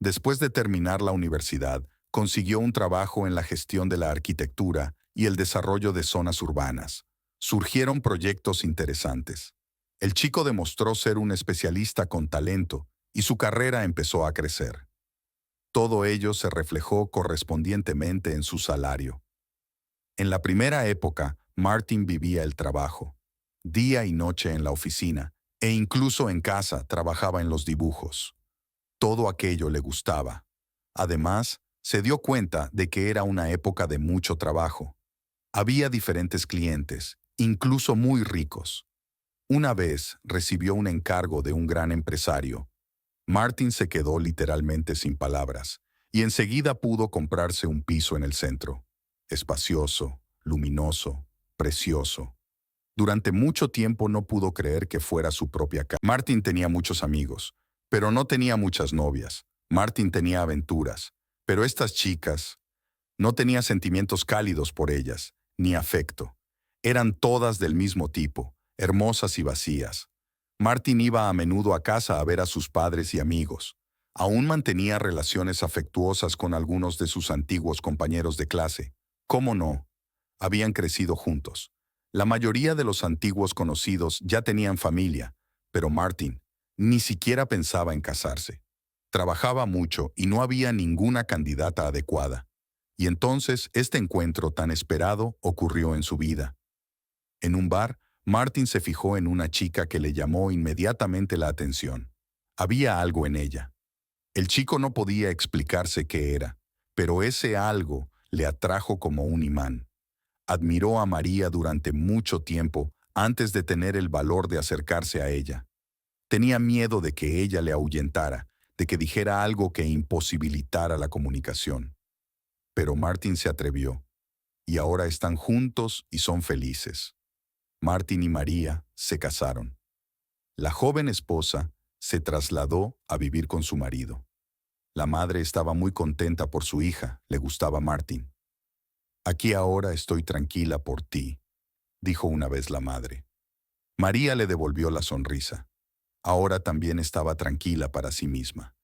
Después de terminar la universidad, consiguió un trabajo en la gestión de la arquitectura y el desarrollo de zonas urbanas. Surgieron proyectos interesantes. El chico demostró ser un especialista con talento y su carrera empezó a crecer. Todo ello se reflejó correspondientemente en su salario. En la primera época, Martin vivía el trabajo. Día y noche en la oficina, E incluso en casa trabajaba en los dibujos. Todo aquello le gustaba. Además, se dio cuenta de que era una época de mucho trabajo. Había diferentes clientes, incluso muy ricos. Una vez recibió un encargo de un gran empresario. Martin se quedó literalmente sin palabras y enseguida pudo comprarse un piso en el centro. Espacioso, luminoso, precioso. Durante mucho tiempo no pudo creer que fuera su propia casa. Martin tenía muchos amigos, pero no tenía muchas novias. Martin tenía aventuras, pero estas chicas no tenía sentimientos cálidos por ellas, ni afecto. Eran todas del mismo tipo, hermosas y vacías. Martin iba a menudo a casa a ver a sus padres y amigos. Aún mantenía relaciones afectuosas con algunos de sus antiguos compañeros de clase. ¿Cómo no? Habían crecido juntos. La mayoría de los antiguos conocidos ya tenían familia, pero Martin ni siquiera pensaba en casarse. Trabajaba mucho y no había ninguna candidata adecuada. Y entonces este encuentro tan esperado ocurrió en su vida. En un bar, Martin se fijó en una chica que le llamó inmediatamente la atención. Había algo en ella. El chico no podía explicarse qué era, pero ese algo le atrajo como un imán. Admiró a María durante mucho tiempo antes de tener el valor de acercarse a ella. Tenía miedo de que ella le ahuyentara, de que dijera algo que imposibilitara la comunicación. Pero Martin se atrevió, y ahora están juntos y son felices. Martin y María se casaron. La joven esposa se trasladó a vivir con su marido. La madre estaba muy contenta por su hija, le gustaba Martin. «Aquí ahora estoy tranquila por ti», dijo una vez la madre. María le devolvió la sonrisa. Ahora también estaba tranquila para sí misma.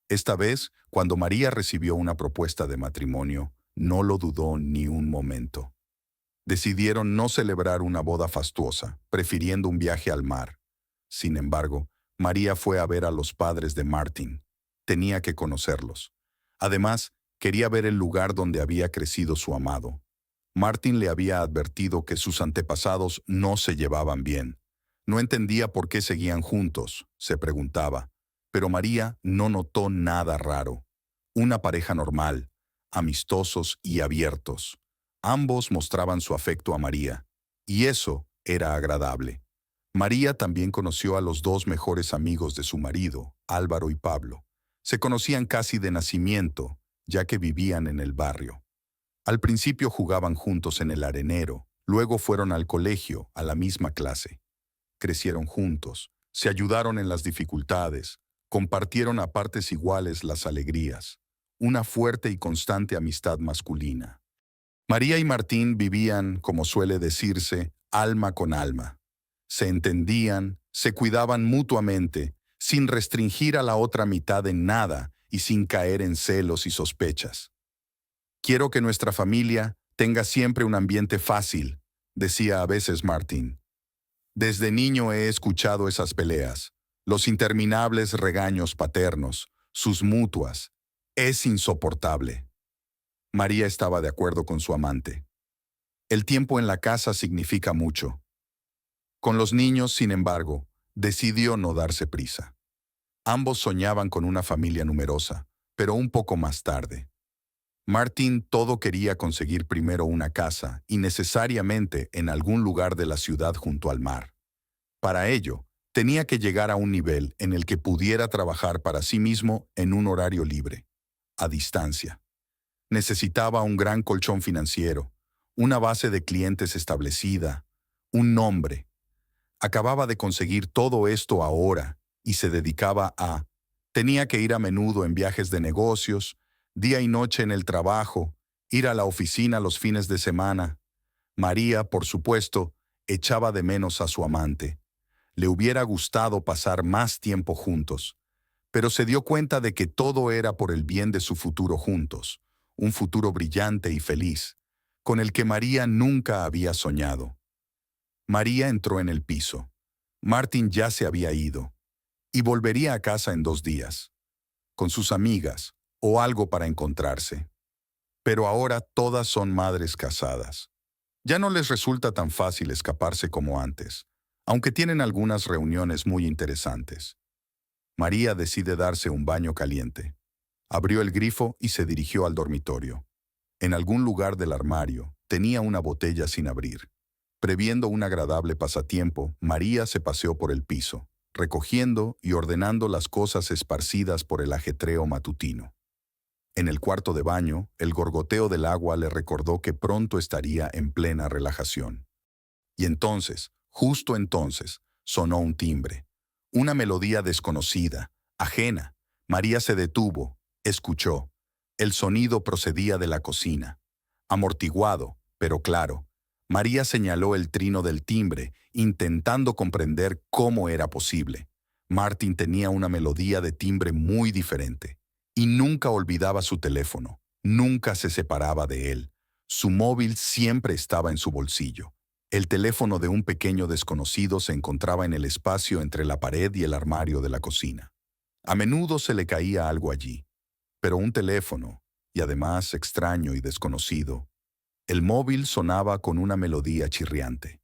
Esta vez, cuando María recibió una propuesta de matrimonio, no lo dudó ni un momento. Decidieron no celebrar una boda fastuosa, prefiriendo un viaje al mar. Sin embargo, María fue a ver a los padres de Martin. Tenía que conocerlos. Además, quería ver el lugar donde había crecido su amado. Martin le había advertido que sus antepasados no se llevaban bien. No entendía por qué seguían juntos, se preguntaba. Pero María no notó nada raro. Una pareja normal, amistosos y abiertos. Ambos mostraban su afecto a María, y eso era agradable. María también conoció a los dos mejores amigos de su marido, Álvaro y Pablo. Se conocían casi de nacimiento, ya que vivían en el barrio. Al principio jugaban juntos en el arenero, luego fueron al colegio, a la misma clase. Crecieron juntos, se ayudaron en las dificultades, compartieron a partes iguales las alegrías, una fuerte y constante amistad masculina. María y Martín vivían, como suele decirse, alma con alma. Se entendían, se cuidaban mutuamente, sin restringir a la otra mitad en nada y sin caer en celos y sospechas. «Quiero que nuestra familia tenga siempre un ambiente fácil», decía a veces Martín. «Desde niño he escuchado esas peleas, los interminables regaños paternos, sus mutuas. Es insoportable». María estaba de acuerdo con su amante. El tiempo en la casa significa mucho. Con los niños, sin embargo, decidió no darse prisa. Ambos soñaban con una familia numerosa, pero un poco más tarde. Martín todo quería conseguir primero una casa y necesariamente en algún lugar de la ciudad junto al mar. Para ello, tenía que llegar a un nivel en el que pudiera trabajar para sí mismo en un horario libre, a distancia. Necesitaba un gran colchón financiero, una base de clientes establecida, un nombre. Acababa de conseguir todo esto ahora y se dedicaba a... Tenía que ir a menudo en viajes de negocios, día y noche en el trabajo, ir a la oficina los fines de semana. María, por supuesto, echaba de menos a su amante. Le hubiera gustado pasar más tiempo juntos, pero se dio cuenta de que todo era por el bien de su futuro juntos, un futuro brillante y feliz, con el que María nunca había soñado. María entró en el piso. Martín ya se había ido, y volvería a casa en 2 días, con sus amigas, o algo para encontrarse. Pero ahora todas son madres casadas. Ya no les resulta tan fácil escaparse como antes, aunque tienen algunas reuniones muy interesantes. María decide darse un baño caliente. Abrió el grifo y se dirigió al dormitorio. En algún lugar del armario tenía una botella sin abrir. Previendo un agradable pasatiempo, María se paseó por el piso, recogiendo y ordenando las cosas esparcidas por el ajetreo matutino. En el cuarto de baño, el gorgoteo del agua le recordó que pronto estaría en plena relajación. Y entonces, justo entonces, sonó un timbre. Una melodía desconocida, ajena. María se detuvo, escuchó. El sonido procedía de la cocina. Amortiguado, pero claro. María señaló el trino del timbre, intentando comprender cómo era posible. Martin tenía una melodía de timbre muy diferente. Y nunca olvidaba su teléfono, nunca se separaba de él. Su móvil siempre estaba en su bolsillo. El teléfono de un pequeño desconocido se encontraba en el espacio entre la pared y el armario de la cocina. A menudo se le caía algo allí, pero un teléfono, y además extraño y desconocido. El móvil sonaba con una melodía chirriante.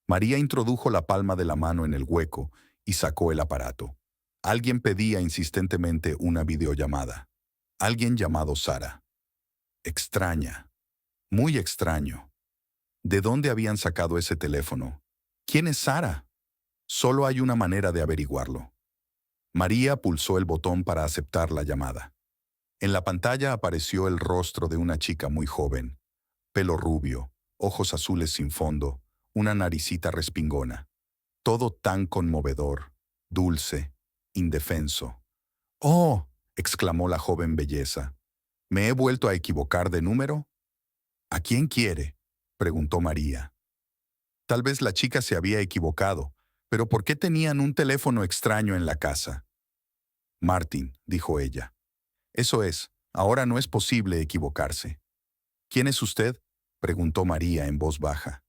María introdujo la palma de la mano en el hueco y sacó el aparato. Alguien pedía insistentemente una videollamada. Alguien llamado Sara. Extraña. Muy extraño. ¿De dónde habían sacado ese teléfono? ¿Quién es Sara? Solo hay una manera de averiguarlo. María pulsó el botón para aceptar la llamada. En la pantalla apareció el rostro de una chica muy joven. Pelo rubio, ojos azules sin fondo, una naricita respingona. Todo tan conmovedor, dulce, indefenso. ¡Oh!, exclamó la joven belleza. ¿Me he vuelto a equivocar de número? ¿A quién quiere?, preguntó María. Tal vez la chica se había equivocado, pero ¿por qué tenían un teléfono extraño en la casa? Martin, dijo ella. Eso es, ahora no es posible equivocarse. ¿Quién es usted?, preguntó María en voz baja.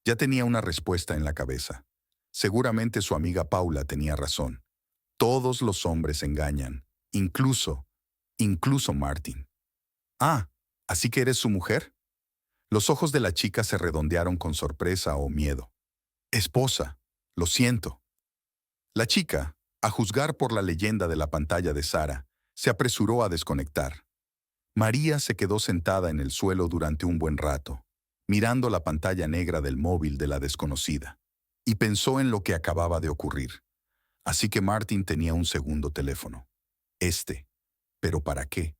Ya tenía una respuesta en la cabeza. Seguramente su amiga Paula tenía razón. Todos los hombres engañan, incluso Martin. Ah, ¿así que eres su mujer? Los ojos de la chica se redondearon con sorpresa o miedo. Esposa, lo siento. La chica, a juzgar por la leyenda de la pantalla de Sara, se apresuró a desconectar. María se quedó sentada en el suelo durante un buen rato, mirando la pantalla negra del móvil de la desconocida, y pensó en lo que acababa de ocurrir. Así que Martin tenía un segundo teléfono. ¿Pero para qué?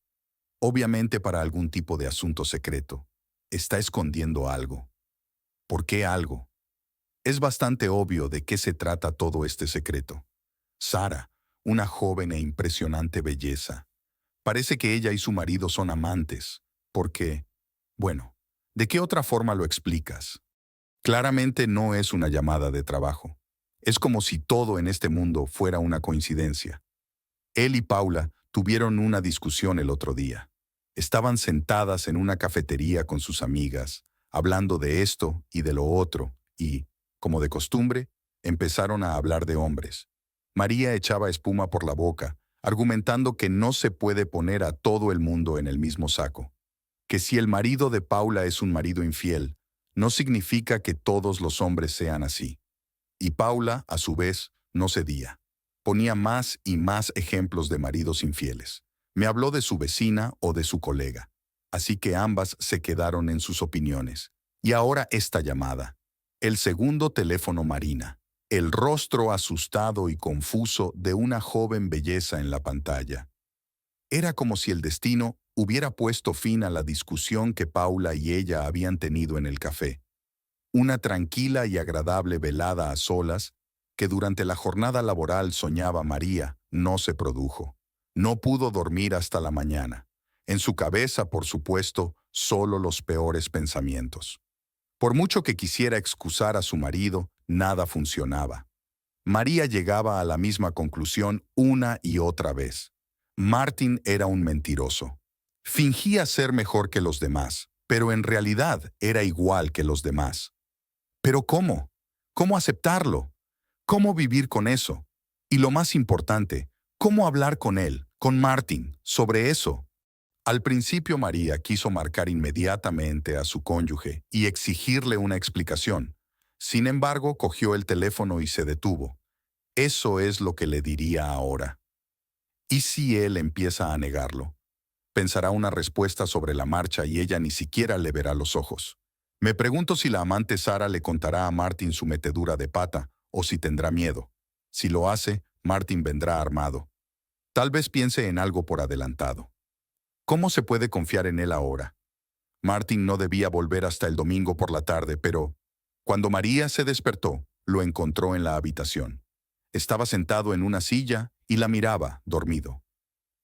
Obviamente para algún tipo de asunto secreto. Está escondiendo algo. ¿Por qué algo? Es bastante obvio de qué se trata todo este secreto. Sara, una joven e impresionante belleza. Parece que ella y su marido son amantes. ¿Por qué? Bueno, ¿de qué otra forma lo explicas? Claramente no es una llamada de trabajo. Es como si todo en este mundo fuera una coincidencia. Él y Paula tuvieron una discusión el otro día. Estaban sentadas en una cafetería con sus amigas, hablando de esto y de lo otro, y, como de costumbre, empezaron a hablar de hombres. María echaba espuma por la boca, argumentando que no se puede poner a todo el mundo en el mismo saco. Que si el marido de Paula es un marido infiel, no significa que todos los hombres sean así. Y Paula, a su vez, no cedía. Ponía más y más ejemplos de maridos infieles. Me habló de su vecina o de su colega. Así que ambas se quedaron en sus opiniones. Y ahora esta llamada. El segundo teléfono Marina. El rostro asustado y confuso de una joven belleza en la pantalla. Era como si el destino hubiera puesto fin a la discusión que Paula y ella habían tenido en el café. Una tranquila y agradable velada a solas que durante la jornada laboral soñaba María no se produjo. No pudo dormir hasta la mañana. En su cabeza, por supuesto, solo los peores pensamientos. Por mucho que quisiera excusar a su marido, nada funcionaba. María llegaba a la misma conclusión una y otra vez. Martin era un mentiroso. Fingía ser mejor que los demás, pero en realidad era igual que los demás. ¿Pero cómo? ¿Cómo aceptarlo? ¿Cómo vivir con eso? Y lo más importante, ¿cómo hablar con él, con Martin, sobre eso? Al principio María quiso marcar inmediatamente a su cónyuge y exigirle una explicación. Sin embargo, cogió el teléfono y se detuvo. Eso es lo que le diría ahora. ¿Y si él empieza a negarlo? Pensará una respuesta sobre la marcha y ella ni siquiera le verá los ojos. Me pregunto si la amante Sara le contará a Martin su metedura de pata o si tendrá miedo. Si lo hace, Martin vendrá armado. Tal vez piense en algo por adelantado. ¿Cómo se puede confiar en él ahora? Martin no debía volver hasta el domingo por la tarde, pero cuando María se despertó, lo encontró en la habitación. Estaba sentado en una silla y la miraba, dormido.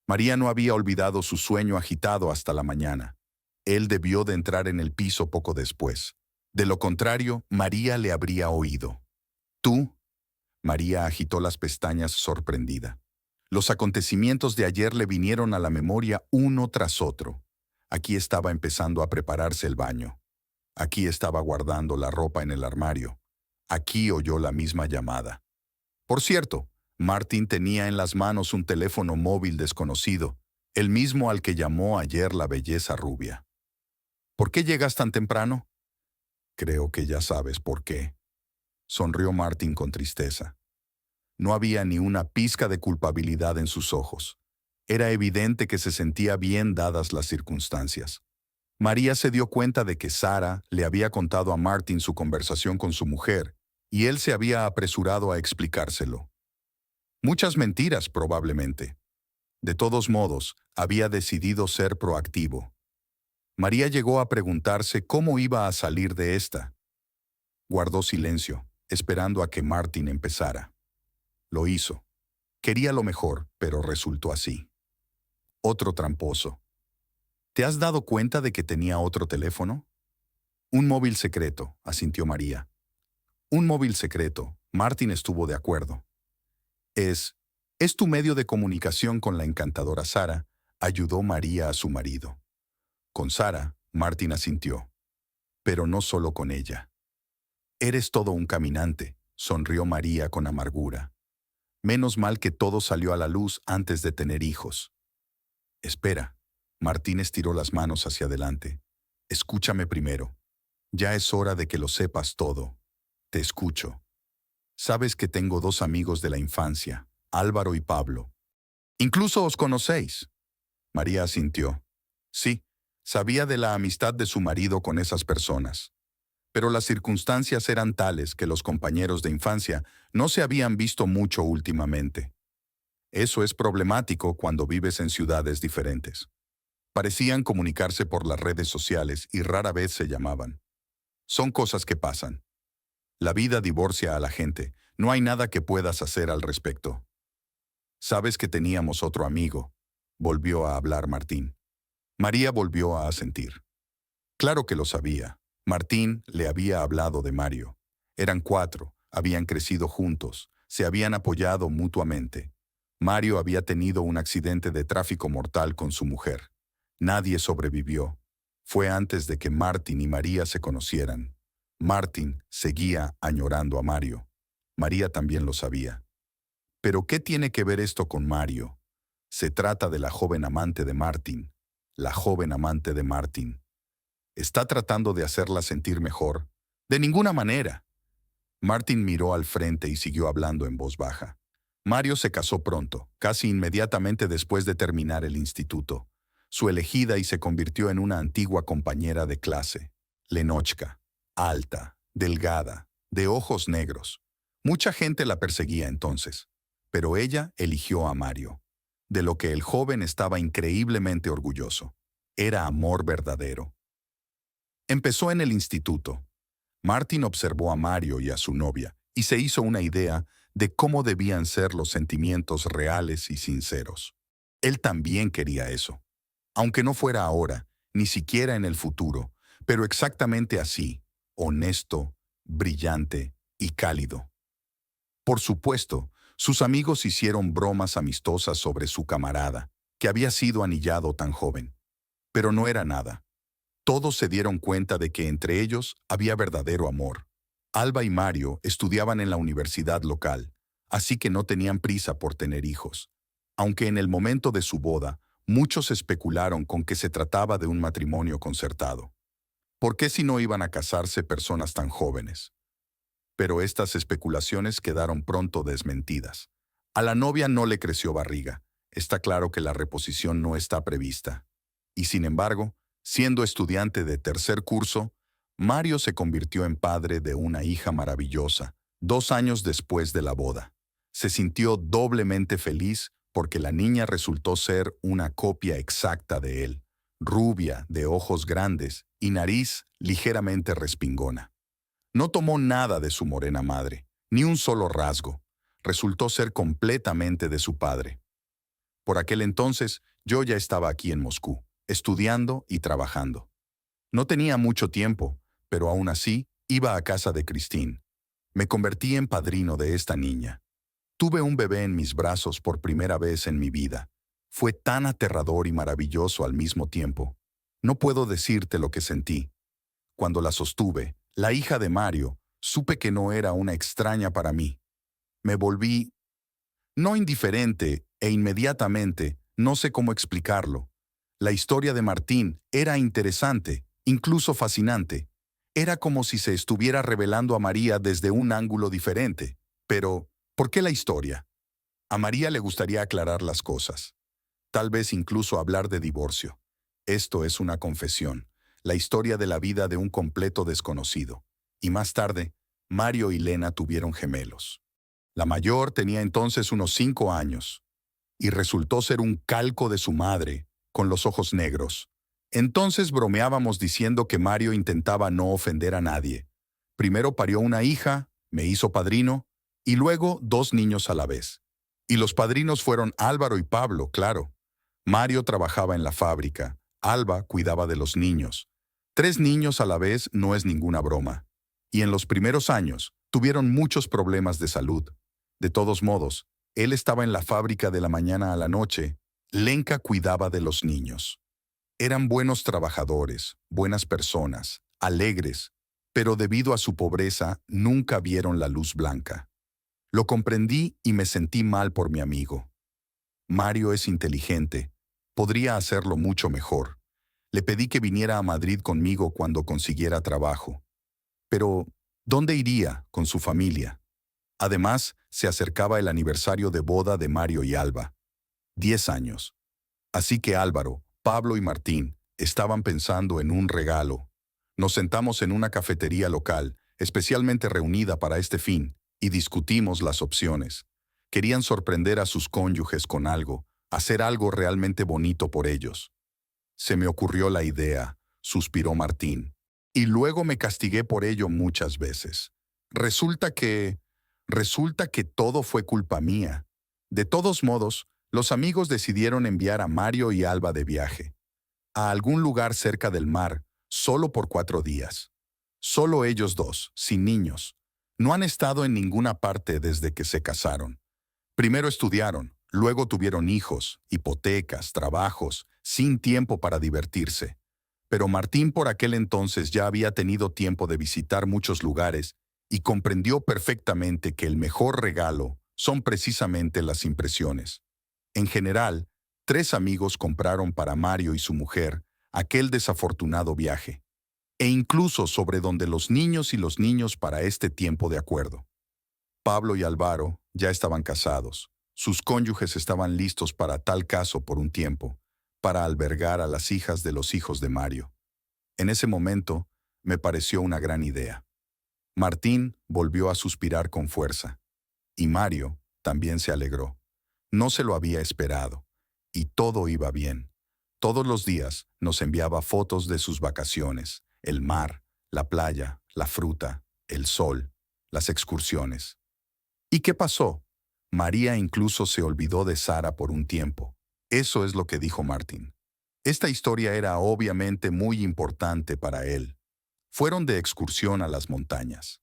María no había olvidado su sueño agitado hasta la mañana. Él debió de entrar en el piso poco después. De lo contrario, María le habría oído. ¿Tú? María agitó las pestañas sorprendida. Los acontecimientos de ayer le vinieron a la memoria uno tras otro. Aquí estaba empezando a prepararse el baño. Aquí estaba guardando la ropa en el armario. Aquí oyó la misma llamada. Por cierto, Martin tenía en las manos un teléfono móvil desconocido, el mismo al que llamó ayer la belleza rubia. ¿Por qué llegas tan temprano? Creo que ya sabes por qué. Sonrió Martin con tristeza. No había ni una pizca de culpabilidad en sus ojos. Era evidente que se sentía bien dadas las circunstancias. María se dio cuenta de que Sara le había contado a Martin su conversación con su mujer, y él se había apresurado a explicárselo. Muchas mentiras, probablemente. De todos modos, había decidido ser proactivo. María llegó a preguntarse cómo iba a salir de esta. Guardó silencio, esperando a que Martin empezara. Lo hizo. Quería lo mejor, pero resultó así. Otro tramposo. ¿Te has dado cuenta de que tenía otro teléfono? Un móvil secreto, asintió María. Un móvil secreto. Martin estuvo de acuerdo. Es tu medio de comunicación con la encantadora Sara, ayudó María a su marido. Con Sara, Martin asintió. Pero no solo con ella. Eres todo un caminante, sonrió María con amargura. Menos mal que todo salió a la luz antes de tener hijos. Espera. Martín estiró las manos hacia adelante. Escúchame primero. Ya es hora de que lo sepas todo. Te escucho. Sabes que tengo dos amigos de la infancia, Álvaro y Pablo. Incluso os conocéis. María asintió. Sí, sabía de la amistad de su marido con esas personas. Pero las circunstancias eran tales que los compañeros de infancia no se habían visto mucho últimamente. Eso es problemático cuando vives en ciudades diferentes. Parecían comunicarse por las redes sociales y rara vez se llamaban. Son cosas que pasan. La vida divorcia a la gente. No hay nada que puedas hacer al respecto. Sabes que teníamos otro amigo. Volvió a hablar Martín. María volvió a asentir. Claro que lo sabía. Martín le había hablado de Mario. Eran 4, habían crecido juntos, se habían apoyado mutuamente. Mario había tenido un accidente de tráfico mortal con su mujer. Nadie sobrevivió. Fue antes de que Martín y María se conocieran. Martín seguía añorando a Mario. María también lo sabía. ¿Pero qué tiene que ver esto con Mario? Se trata de la joven amante de Martín. La joven amante de Martín. ¿Está tratando de hacerla sentir mejor? De ninguna manera. Martín miró al frente y siguió hablando en voz baja. Mario se casó pronto, casi inmediatamente después de terminar el instituto. Su elegida y se convirtió en una antigua compañera de clase. Lenotchka, alta, delgada, de ojos negros. Mucha gente la perseguía entonces, pero ella eligió a Mario, de lo que el joven estaba increíblemente orgulloso. Era amor verdadero. Empezó en el instituto. Martin observó a Mario y a su novia y se hizo una idea de cómo debían ser los sentimientos reales y sinceros. Él también quería eso. Aunque no fuera ahora, ni siquiera en el futuro, pero exactamente así, honesto, brillante y cálido. Por supuesto, sus amigos hicieron bromas amistosas sobre su camarada, que había sido anillado tan joven. Pero no era nada. Todos se dieron cuenta de que entre ellos había verdadero amor. Alba y Mario estudiaban en la universidad local, así que no tenían prisa por tener hijos. Aunque en el momento de su boda, muchos especularon con que se trataba de un matrimonio concertado. ¿Por qué si no iban a casarse personas tan jóvenes? Pero estas especulaciones quedaron pronto desmentidas. A la novia no le creció barriga. Está claro que la reposición no está prevista. Y sin embargo, siendo estudiante de tercer curso, Mario se convirtió en padre de una hija maravillosa, 2 años después de la boda. Se sintió doblemente feliz porque la niña resultó ser una copia exacta de él, rubia, de ojos grandes y nariz ligeramente respingona. No tomó nada de su morena madre, ni un solo rasgo. Resultó ser completamente de su padre. Por aquel entonces, yo ya estaba aquí en Moscú, estudiando y trabajando. No tenía mucho tiempo, pero aún así iba a casa de Christine. Me convertí en padrino de esta niña. Tuve un bebé en mis brazos por primera vez en mi vida. Fue tan aterrador y maravilloso al mismo tiempo. No puedo decirte lo que sentí. Cuando la sostuve, la hija de Mario, supe que no era una extraña para mí. Me volví, no indiferente, e inmediatamente, no sé cómo explicarlo. La historia de Martín era interesante, incluso fascinante. Era como si se estuviera revelando a María desde un ángulo diferente. Pero, ¿por qué la historia? A María le gustaría aclarar las cosas. Tal vez incluso hablar de divorcio. Esto es una confesión, la historia de la vida de un completo desconocido. Y más tarde, Mario y Lena tuvieron gemelos. La mayor tenía entonces unos 5 años, y resultó ser un calco de su madre, con los ojos negros. Entonces bromeábamos diciendo que Mario intentaba no ofender a nadie. Primero parió una hija, me hizo padrino, y luego 2 niños a la vez. Y los padrinos fueron Álvaro y Pablo, claro. Mario trabajaba en la fábrica, Alba cuidaba de los niños. 3 niños a la vez no es ninguna broma. Y en los primeros años tuvieron muchos problemas de salud. De todos modos, él estaba en la fábrica de la mañana a la noche. Lenka cuidaba de los niños. Eran buenos trabajadores, buenas personas, alegres, pero debido a su pobreza nunca vieron la luz blanca. Lo comprendí y me sentí mal por mi amigo. Mario es inteligente, podría hacerlo mucho mejor. Le pedí que viniera a Madrid conmigo cuando consiguiera trabajo. Pero, ¿dónde iría con su familia? Además, se acercaba el aniversario de boda de Mario y Alba. 10 años. Así que Álvaro, Pablo y Martín estaban pensando en un regalo. Nos sentamos en una cafetería local, especialmente reunida para este fin, y discutimos las opciones. Querían sorprender a sus cónyuges con algo, hacer algo realmente bonito por ellos. Se me ocurrió la idea, suspiró Martín. Y luego me castigué por ello muchas veces. Resulta que todo fue culpa mía. De todos modos, los amigos decidieron enviar a Mario y Alba de viaje. A algún lugar cerca del mar, solo por 4 días. Solo ellos 2, sin niños. No han estado en ninguna parte desde que se casaron. Primero estudiaron, luego tuvieron hijos, hipotecas, trabajos, sin tiempo para divertirse. Pero Martín por aquel entonces ya había tenido tiempo de visitar muchos lugares y comprendió perfectamente que el mejor regalo son precisamente las impresiones. En general, 3 amigos compraron para Mario y su mujer aquel desafortunado viaje, e incluso sobre donde los niños para este tiempo de acuerdo. Pablo y Álvaro ya estaban casados. Sus cónyuges estaban listos para tal caso por un tiempo, para albergar a las hijas de los hijos de Mario. En ese momento, me pareció una gran idea. Martín volvió a suspirar con fuerza, y Mario también se alegró. No se lo había esperado, y todo iba bien. Todos los días nos enviaba fotos de sus vacaciones, el mar, la playa, la fruta, el sol, las excursiones. ¿Y qué pasó? María incluso se olvidó de Sara por un tiempo. Eso es lo que dijo Martín. Esta historia era obviamente muy importante para él. Fueron de excursión a las montañas.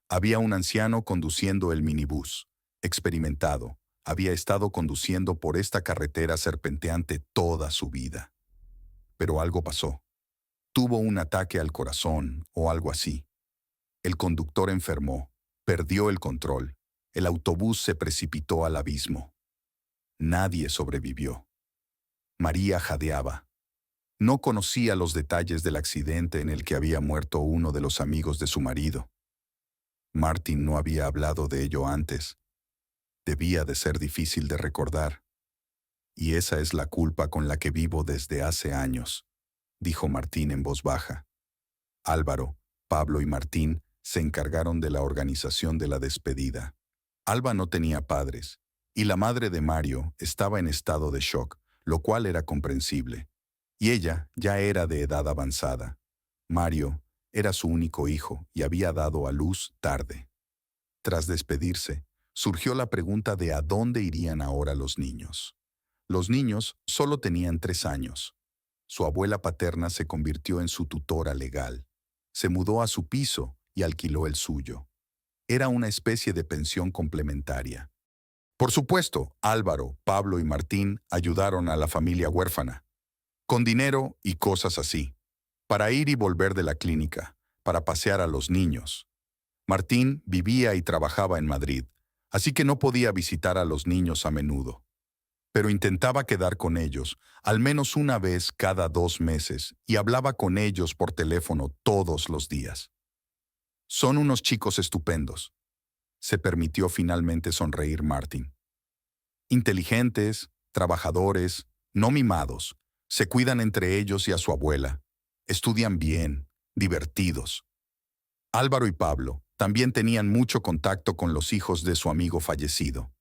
Había un anciano conduciendo el minibús. Experimentado, había estado conduciendo por esta carretera serpenteante toda su vida. Pero algo pasó. Tuvo un ataque al corazón o algo así. El conductor enfermó, perdió el control. El autobús se precipitó al abismo. Nadie sobrevivió. María jadeaba. No conocía los detalles del accidente en el que había muerto uno de los amigos de su marido. Martin no había hablado de ello antes. Debía de ser difícil de recordar. Y esa es la culpa con la que vivo desde hace años, dijo Martín en voz baja. Álvaro, Pablo y Martín se encargaron de la organización de la despedida. Alba no tenía padres, y la madre de Mario estaba en estado de shock, lo cual era comprensible. Y ella ya era de edad avanzada. Mario era su único hijo y había dado a luz tarde. Tras despedirse, surgió la pregunta de a dónde irían ahora los niños. Los niños solo tenían 3 años. Su abuela paterna se convirtió en su tutora legal. Se mudó a su piso y alquiló el suyo. Era una especie de pensión complementaria. Por supuesto, Álvaro, Pablo y Martín ayudaron a la familia huérfana, con dinero y cosas así, para ir y volver de la clínica, para pasear a los niños. Martín vivía y trabajaba en Madrid, así que no podía visitar a los niños a menudo. Pero intentaba quedar con ellos, al menos una vez cada 2 meses, y hablaba con ellos por teléfono todos los días. Son unos chicos estupendos. Se permitió finalmente sonreír Martín. Inteligentes, trabajadores, no mimados, se cuidan entre ellos y a su abuela. Estudian bien, divertidos. Álvaro y Pablo también tenían mucho contacto con los hijos de su amigo fallecido.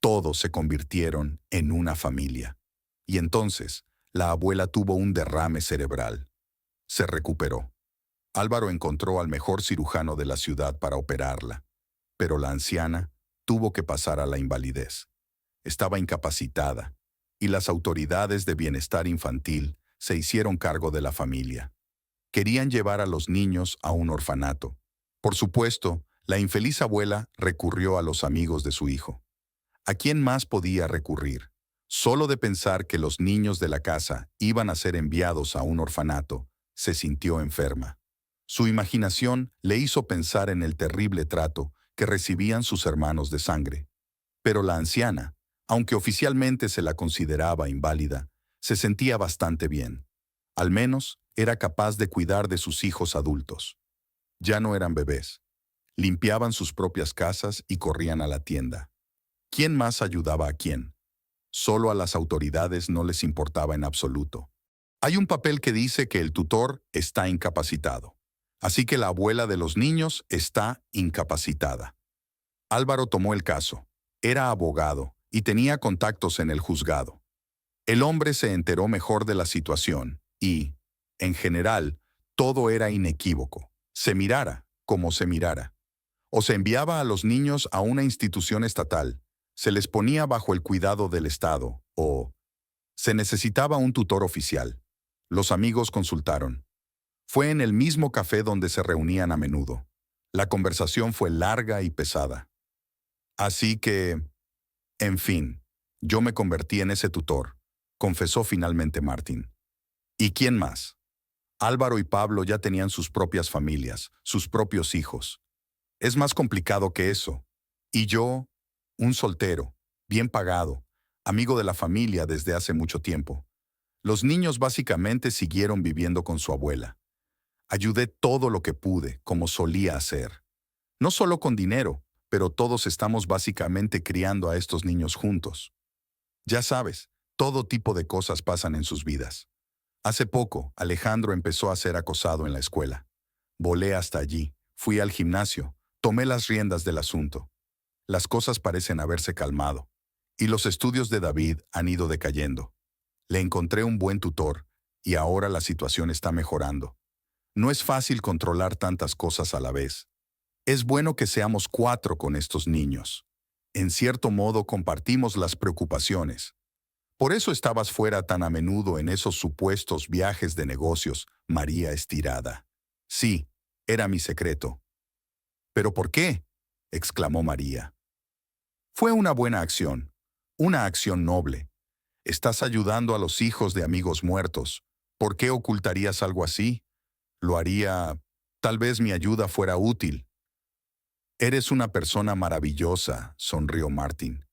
Todos se convirtieron en una familia. Y entonces, la abuela tuvo un derrame cerebral. Se recuperó. Álvaro encontró al mejor cirujano de la ciudad para operarla, pero la anciana tuvo que pasar a la invalidez. Estaba incapacitada, y las autoridades de bienestar infantil se hicieron cargo de la familia. Querían llevar a los niños a un orfanato. Por supuesto, la infeliz abuela recurrió a los amigos de su hijo. ¿A quién más podía recurrir? Solo de pensar que los niños de la casa iban a ser enviados a un orfanato, se sintió enferma. Su imaginación le hizo pensar en el terrible trato que recibían sus hermanos de sangre. Pero la anciana, aunque oficialmente se la consideraba inválida, se sentía bastante bien. Al menos era capaz de cuidar de sus hijos adultos. Ya no eran bebés. Limpiaban sus propias casas y corrían a la tienda. ¿Quién más ayudaba a quién? Solo a las autoridades no les importaba en absoluto. Hay un papel que dice que el tutor está incapacitado. Así que la abuela de los niños está incapacitada. Álvaro tomó el caso. Era abogado y tenía contactos en el juzgado. El hombre se enteró mejor de la situación y, en general, todo era inequívoco. Se mirara como se mirara. O se enviaba a los niños a una institución estatal, se les ponía bajo el cuidado del Estado, o se necesitaba un tutor oficial. Los amigos consultaron. Fue en el mismo café donde se reunían a menudo. La conversación fue larga y pesada. Así que, en fin, yo me convertí en ese tutor, confesó finalmente Martín. ¿Y quién más? Álvaro y Pablo ya tenían sus propias familias, sus propios hijos. Es más complicado que eso. Y yo, un soltero, bien pagado, amigo de la familia desde hace mucho tiempo. Los niños básicamente siguieron viviendo con su abuela. Ayudé todo lo que pude, como solía hacer. No solo con dinero, pero todos estamos básicamente criando a estos niños juntos. Ya sabes, todo tipo de cosas pasan en sus vidas. Hace poco, Alejandro empezó a ser acosado en la escuela. Volé hasta allí, fui al gimnasio, tomé las riendas del asunto. Las cosas parecen haberse calmado, y los estudios de David han ido decayendo. Le encontré un buen tutor, y ahora la situación está mejorando. No es fácil controlar tantas cosas a la vez. Es bueno que seamos 4 con estos niños. En cierto modo compartimos las preocupaciones. Por eso estabas fuera tan a menudo en esos supuestos viajes de negocios, María estirada. Sí, era mi secreto. ¿Pero por qué?, exclamó María. Fue una buena acción, una acción noble. Estás ayudando a los hijos de amigos muertos. ¿Por qué ocultarías algo así? Lo haría. Tal vez mi ayuda fuera útil. Eres una persona maravillosa, sonrió Martín.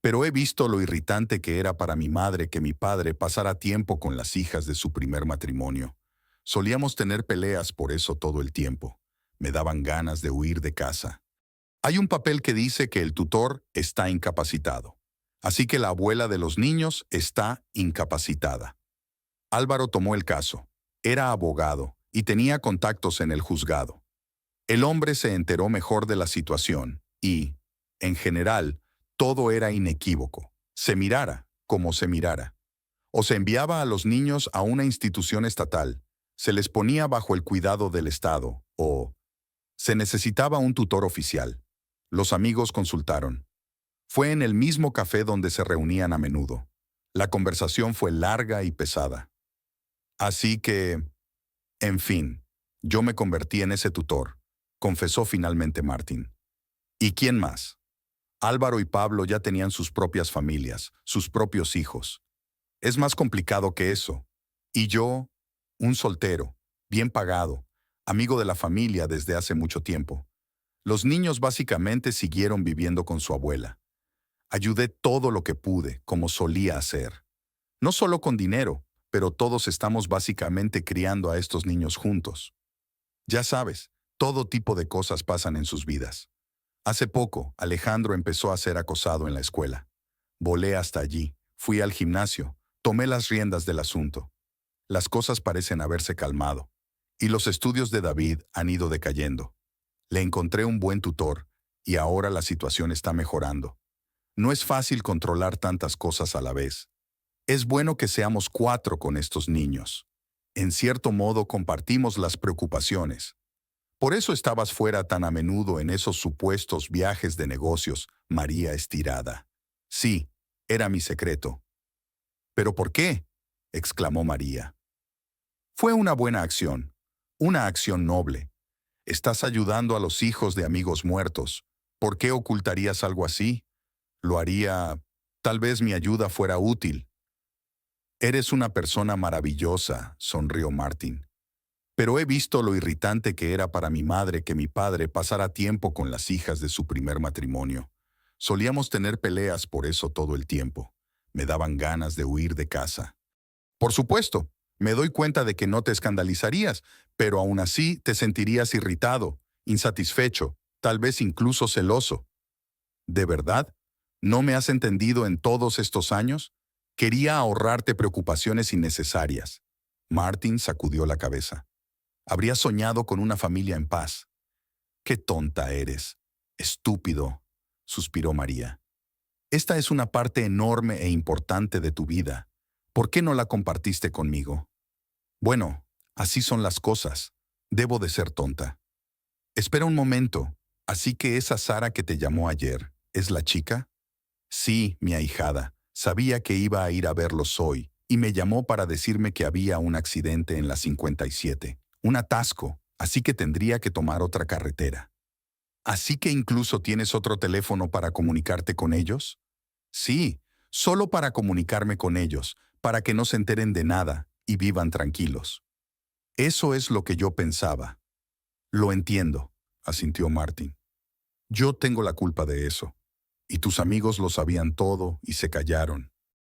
Pero he visto lo irritante que era para mi madre que mi padre pasara tiempo con las hijas de su primer matrimonio. Solíamos tener peleas por eso todo el tiempo. Me daban ganas de huir de casa. Hay un papel que dice que el tutor está incapacitado. Así que la abuela de los niños está incapacitada. Álvaro tomó el caso. Era abogado y tenía contactos en el juzgado. El hombre se enteró mejor de la situación y, en general, todo era inequívoco. Se mirara como se mirara. O se enviaba a los niños a una institución estatal, se les ponía bajo el cuidado del Estado, o se necesitaba un tutor oficial. Los amigos consultaron. Fue en el mismo café donde se reunían a menudo. La conversación fue larga y pesada. Así que, en fin, yo me convertí en ese tutor, confesó finalmente Martín. ¿Y quién más? Álvaro y Pablo ya tenían sus propias familias, sus propios hijos. Es más complicado que eso. Y yo, un soltero, bien pagado, amigo de la familia desde hace mucho tiempo. Los niños básicamente siguieron viviendo con su abuela. Ayudé todo lo que pude, como solía hacer. No solo con dinero, pero todos estamos básicamente criando a estos niños juntos. Ya sabes, todo tipo de cosas pasan en sus vidas. Hace poco, Alejandro empezó a ser acosado en la escuela. Volé hasta allí, fui al gimnasio, tomé las riendas del asunto. Las cosas parecen haberse calmado, y los estudios de David han ido decayendo. Le encontré un buen tutor, y ahora la situación está mejorando. No es fácil controlar tantas cosas a la vez. Es bueno que seamos 4 con estos niños. En cierto modo compartimos las preocupaciones. Por eso estabas fuera tan a menudo en esos supuestos viajes de negocios, María estirada. Sí, era mi secreto. ¿Pero por qué?, exclamó María. Fue una buena acción, una acción noble. Estás ayudando a los hijos de amigos muertos. ¿Por qué ocultarías algo así? Lo haría. Tal vez mi ayuda fuera útil. Eres una persona maravillosa, sonrió Martín. Pero he visto lo irritante que era para mi madre que mi padre pasara tiempo con las hijas de su primer matrimonio. Solíamos tener peleas por eso todo el tiempo. Me daban ganas de huir de casa. Por supuesto, me doy cuenta de que no te escandalizarías, pero aún así te sentirías irritado, insatisfecho, tal vez incluso celoso. ¿De verdad? ¿No me has entendido en todos estos años? Quería ahorrarte preocupaciones innecesarias. Martín sacudió la cabeza. Habría soñado con una familia en paz. ¡Qué tonta eres! Estúpido, suspiró María. Esta es una parte enorme e importante de tu vida. ¿Por qué no la compartiste conmigo? Bueno, así son las cosas. Debo de ser tonta. Espera un momento. ¿Así que esa Sara que te llamó ayer es la chica? Sí, mi ahijada. Sabía que iba a ir a verlos hoy y me llamó para decirme que había un accidente en la 57. Un atasco, así que tendría que tomar otra carretera. ¿Así que incluso tienes otro teléfono para comunicarte con ellos? Sí, solo para comunicarme con ellos, para que no se enteren de nada y vivan tranquilos. Eso es lo que yo pensaba. Lo entiendo, asintió Martín. Yo tengo la culpa de eso. Y tus amigos lo sabían todo y se callaron.